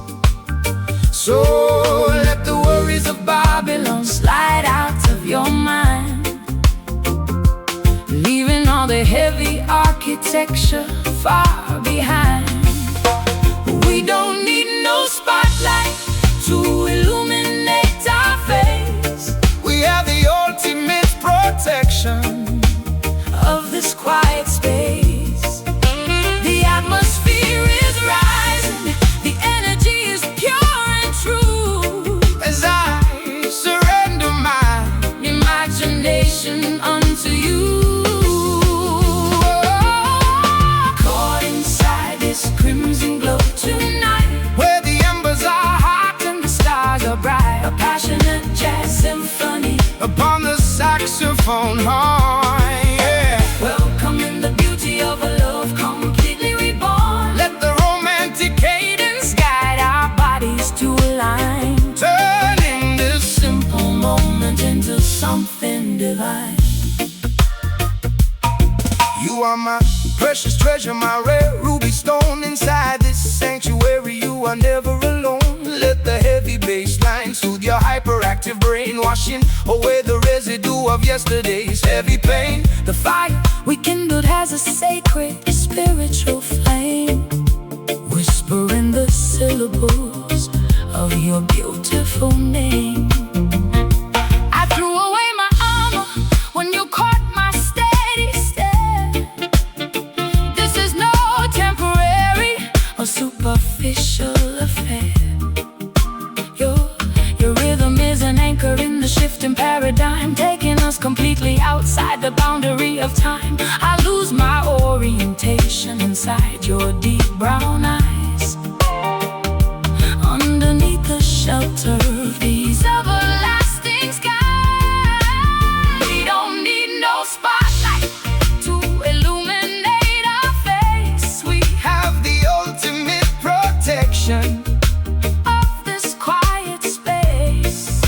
[SPEAKER 2] So let the worries of Babylon
[SPEAKER 1] Slide out of your mind, leaving all the heavy architecture far behind. We don't need no spotlight to illuminate our face.
[SPEAKER 2] We have the ultimate protection
[SPEAKER 1] of this quiet space. The atmosphere is rising, the energy is pure and true.
[SPEAKER 2] as I surrender my
[SPEAKER 1] Imagination unto you. Caught inside this crimson glow tonight,
[SPEAKER 2] where the embers are hot
[SPEAKER 1] and the stars are bright. A passionate jazz symphony
[SPEAKER 2] upon the saxophone horn. Yeah.
[SPEAKER 1] welcoming the beauty of a love completely reborn.
[SPEAKER 2] Let the romantic cadence
[SPEAKER 1] Guide our bodies to align,
[SPEAKER 2] turning this
[SPEAKER 1] simple moment into something divine.
[SPEAKER 2] You are my precious treasure, my rare ruby stone. Inside this sanctuary, you are never alone. Let the heavy bass line soothe your hyperactive brain, washing away the residue of yesterday's heavy pain.
[SPEAKER 1] The fire we kindled has a sacred spiritual flame, whispering the syllables of your beautiful name. I threw away my armor when you caught my steady stare. This is no temporary or superficial affair. Your rhythm is an anchor in the shifting paradigm, taking us completely outside the boundary of time. I lose my orientation inside your deep brown eyes, underneath the shelter of these everlasting skies. We don't need no spotlight to illuminate our face. We
[SPEAKER 2] Have the ultimate protection
[SPEAKER 1] of this quiet space.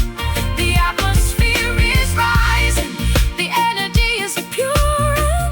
[SPEAKER 1] The atmosphere is rising, the energy is pure and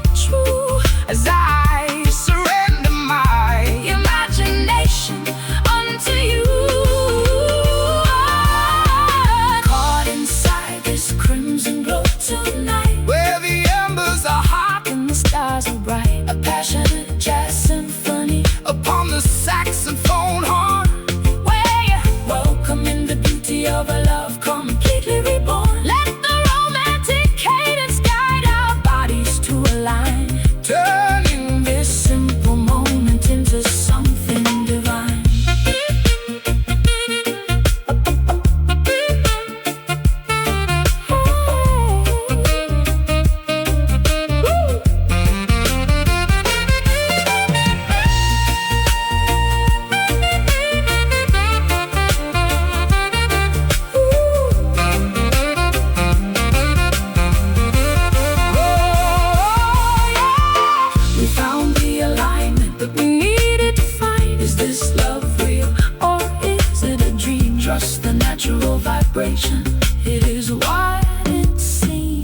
[SPEAKER 1] vibration. It is wide and seen.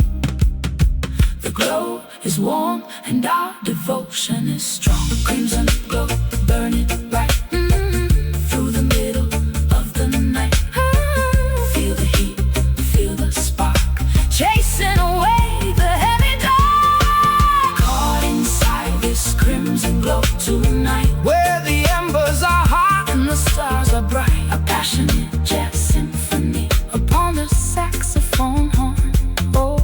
[SPEAKER 1] The glow is warm and our devotion is strong. Crimson glow, burning bright through the middle of the night. Feel the heat, feel the spark, chasing away the heavy dark. Caught inside this crimson glow tonight,
[SPEAKER 2] where the embers are hot
[SPEAKER 1] and the stars are bright. A passionate jazz symphony upon the saxophone horn. Oh,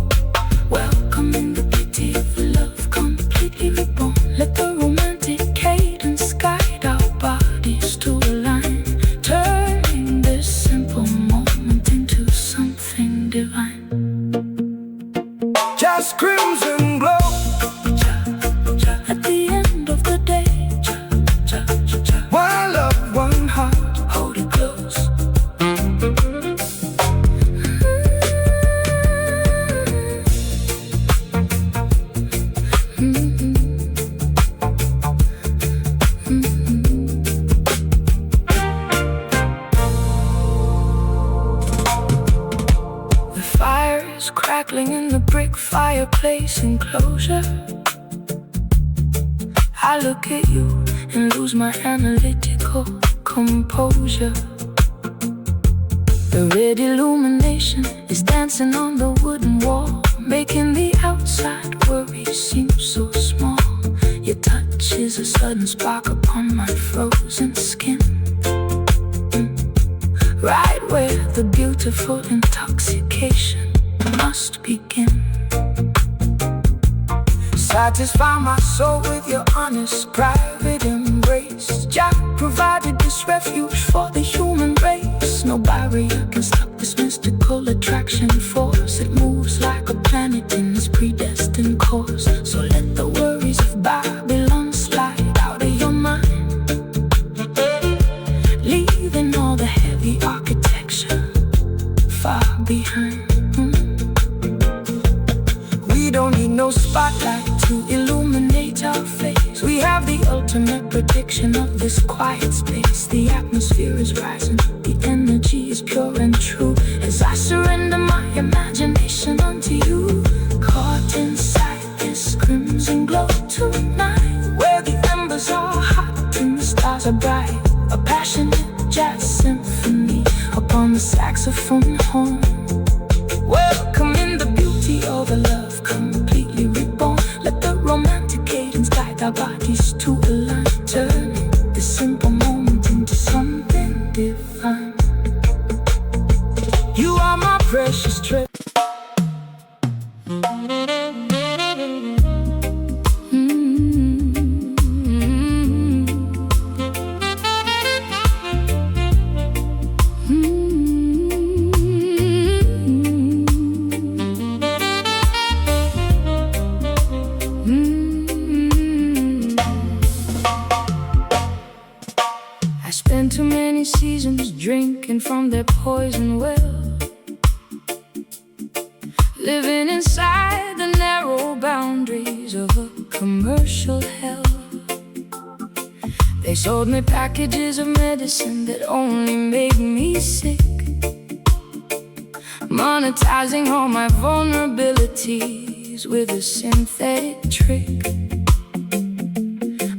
[SPEAKER 1] welcome in the beauty of love, completely reborn. Let the romantic cadence guide our bodies to align, turning this simple moment into something divine.
[SPEAKER 2] just crimson glow.
[SPEAKER 1] At the end of the day,
[SPEAKER 2] One love, one heart.
[SPEAKER 1] hold it close. The fire is crackling in the brick fireplace enclosure. I look at you and lose my analytical composure. The red illumination is dancing on the wooden wall, making the outside worries seem so small. Your touch is a sudden spark upon my frozen skin, right where the beautiful intoxication must begin.
[SPEAKER 2] Satisfy my soul with your honest, private embrace. Jah provided this refuge for the human race. No barrier can stop this mystical attraction force. It moves like a planet in its predestined course. So let the worries of Babylon slide out of your mind, leaving all the heavy architecture far behind. We don't need no spotlight to illuminate our face. We have the ultimate protection of this quiet space. The atmosphere is rising, the energy is pure and true, as I surrender my imagination unto you. Caught inside this crimson glow tonight, where the embers are hot and the stars are bright. A passionate jazz symphony upon the saxophone horn. Welcome in the beauty of a love completely reborn. Let the romantic cadence guide our bodies to align, turning this simple moment into something divine. You are my precious treasure.
[SPEAKER 1] I spent too many seasons drinking from their poison well, living inside the narrow boundaries of a commercial hell. They sold me packages of medicine that only made me sick, monetizing all my vulnerabilities with a synthetic trick.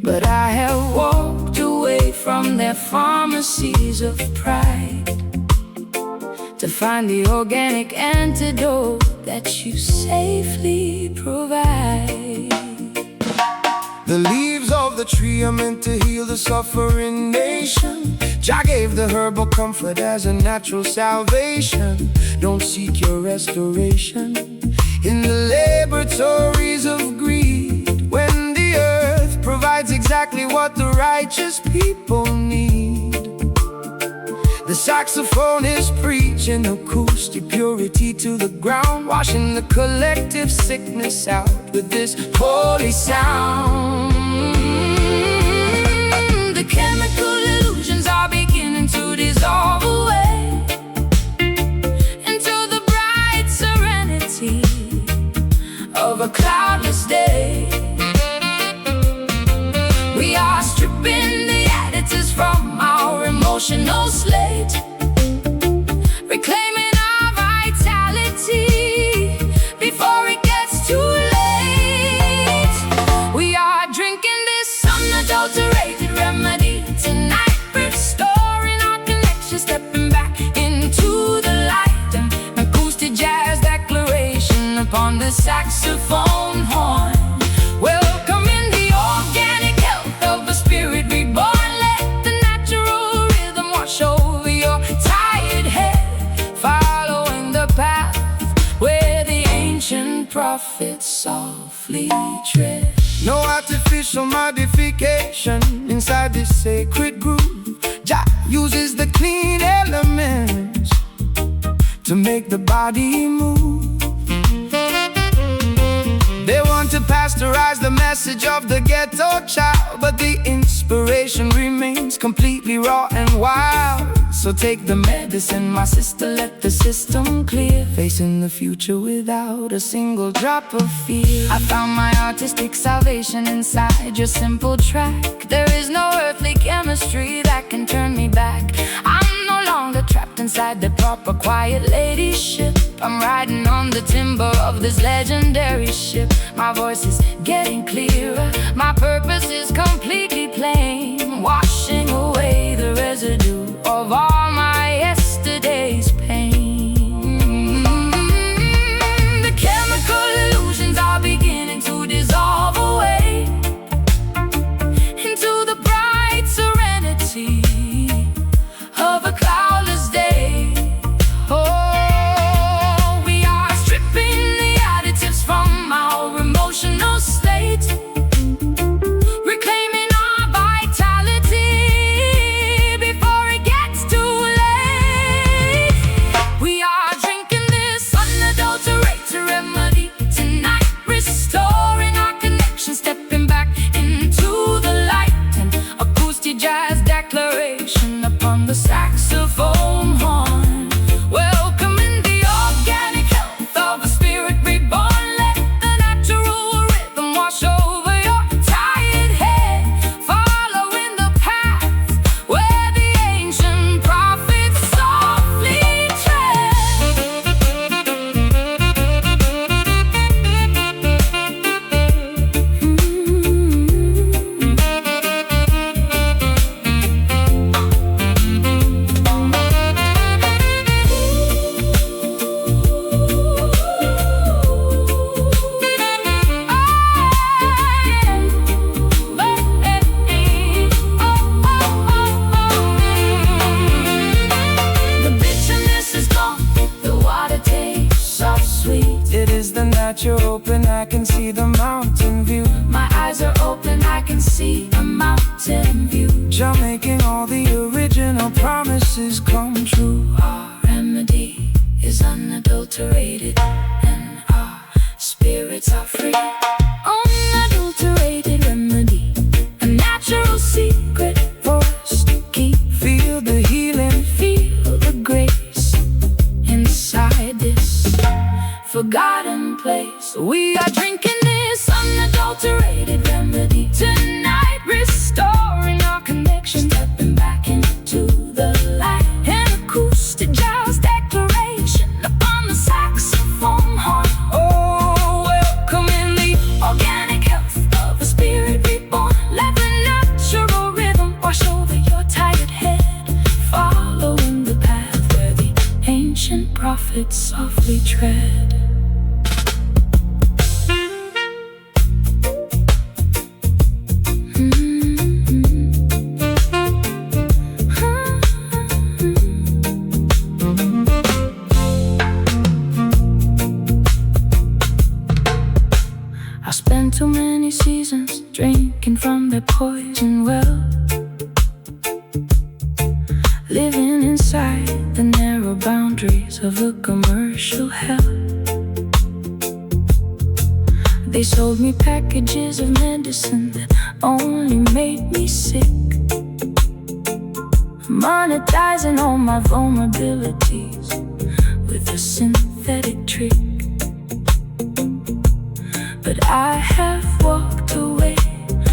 [SPEAKER 1] But I have walked away from their pharmacies of pride to find the organic antidote that you safely provide.
[SPEAKER 2] The leaves of the tree are meant to heal the suffering nation. Jah gave the herbal comfort as a natural salvation. Don't seek your restoration in the laboratories of greed, when the earth provides exactly what the righteous people need. The saxophone is preaching acoustic purity to the ground, washing the collective sickness out with this holy sound.
[SPEAKER 1] The chemical illusions are beginning to dissolve away into the bright serenity of a cloudless day. We are stripping the additives from our emotional slate, reclaiming softly tread.
[SPEAKER 2] No artificial modification inside this sacred groove. Jah uses the clean elements to make the body move. They want to pasteurize the message of the ghetto child, but the inspiration remains completely raw and wild. So take the medicine, my sister, let the system clear, facing the future without a single drop of fear.
[SPEAKER 1] I found my artistic salvation inside your simple track. There is no earthly chemistry that can turn me back. I'm no longer trapped inside the proper quiet lady ship. I'm riding on the timber of this legendary ship. My voice is getting clearer, my purpose is completely plain, washing away the residue of all my yesterday's pain. The chemical illusions are beginning to dissolve away into the bright serenity of a cloudless day. Oh, we are stripping the additives from our emotional state, reclaiming our vitality before it gets too late. We are drinking this unadulterated remedy tonight, restoring our connection, stepping back into the light. An acoustic jazz declaration upon the saxophone horn, welcoming the organic health of a spirit reborn. Let the natural rhythm wash over your tired head, following the path where the ancient prophets softly tread. The bitterness is gone, the water tastes so sweet.
[SPEAKER 2] It is the natural open, I can see the mountain view.
[SPEAKER 1] My eyes are open, I can see a mountain view.
[SPEAKER 2] Jah making all the original promises come true.
[SPEAKER 1] Our remedy is unadulterated, and our spirits are free. Unadulterated remedy, a natural secret for us to keep.
[SPEAKER 2] Feel the healing,
[SPEAKER 1] Feel the grace inside this forgotten place. We are drinking this unadulterated remedy tonight, restoring our connection, stepping back into the light. An acoustic jazz declaration upon the saxophone horn. Oh, welcoming the organic health of a spirit reborn. Let the natural rhythm wash over your tired head, following the path where the ancient prophets softly tread. I spent too many seasons drinking from their poison well, living inside the narrow boundaries of a commercial hell. They sold me packages of medicine that only made me sick, monetizing all my vulnerabilities with a synthetic trick. But I have walked away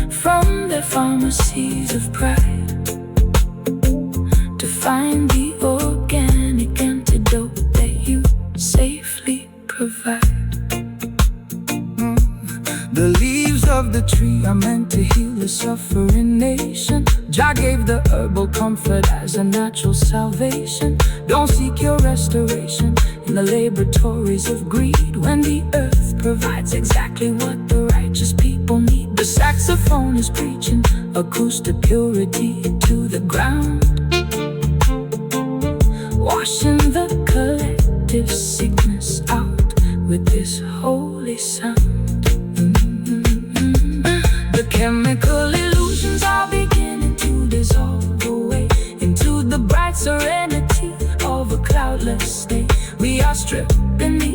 [SPEAKER 1] from the pharmacies of pride to find the organic antidote that you safely provide.
[SPEAKER 2] the leaves of the tree are meant to heal the suffering nation. Jah gave the herbal comfort as a natural salvation. Don't seek your restoration in the laboratories of greed, when the earth provides exactly what the righteous people need. The saxophone is preaching acoustic purity to the ground, washing the collective sickness out with this holy sound.
[SPEAKER 1] childless state. We are stripped beneath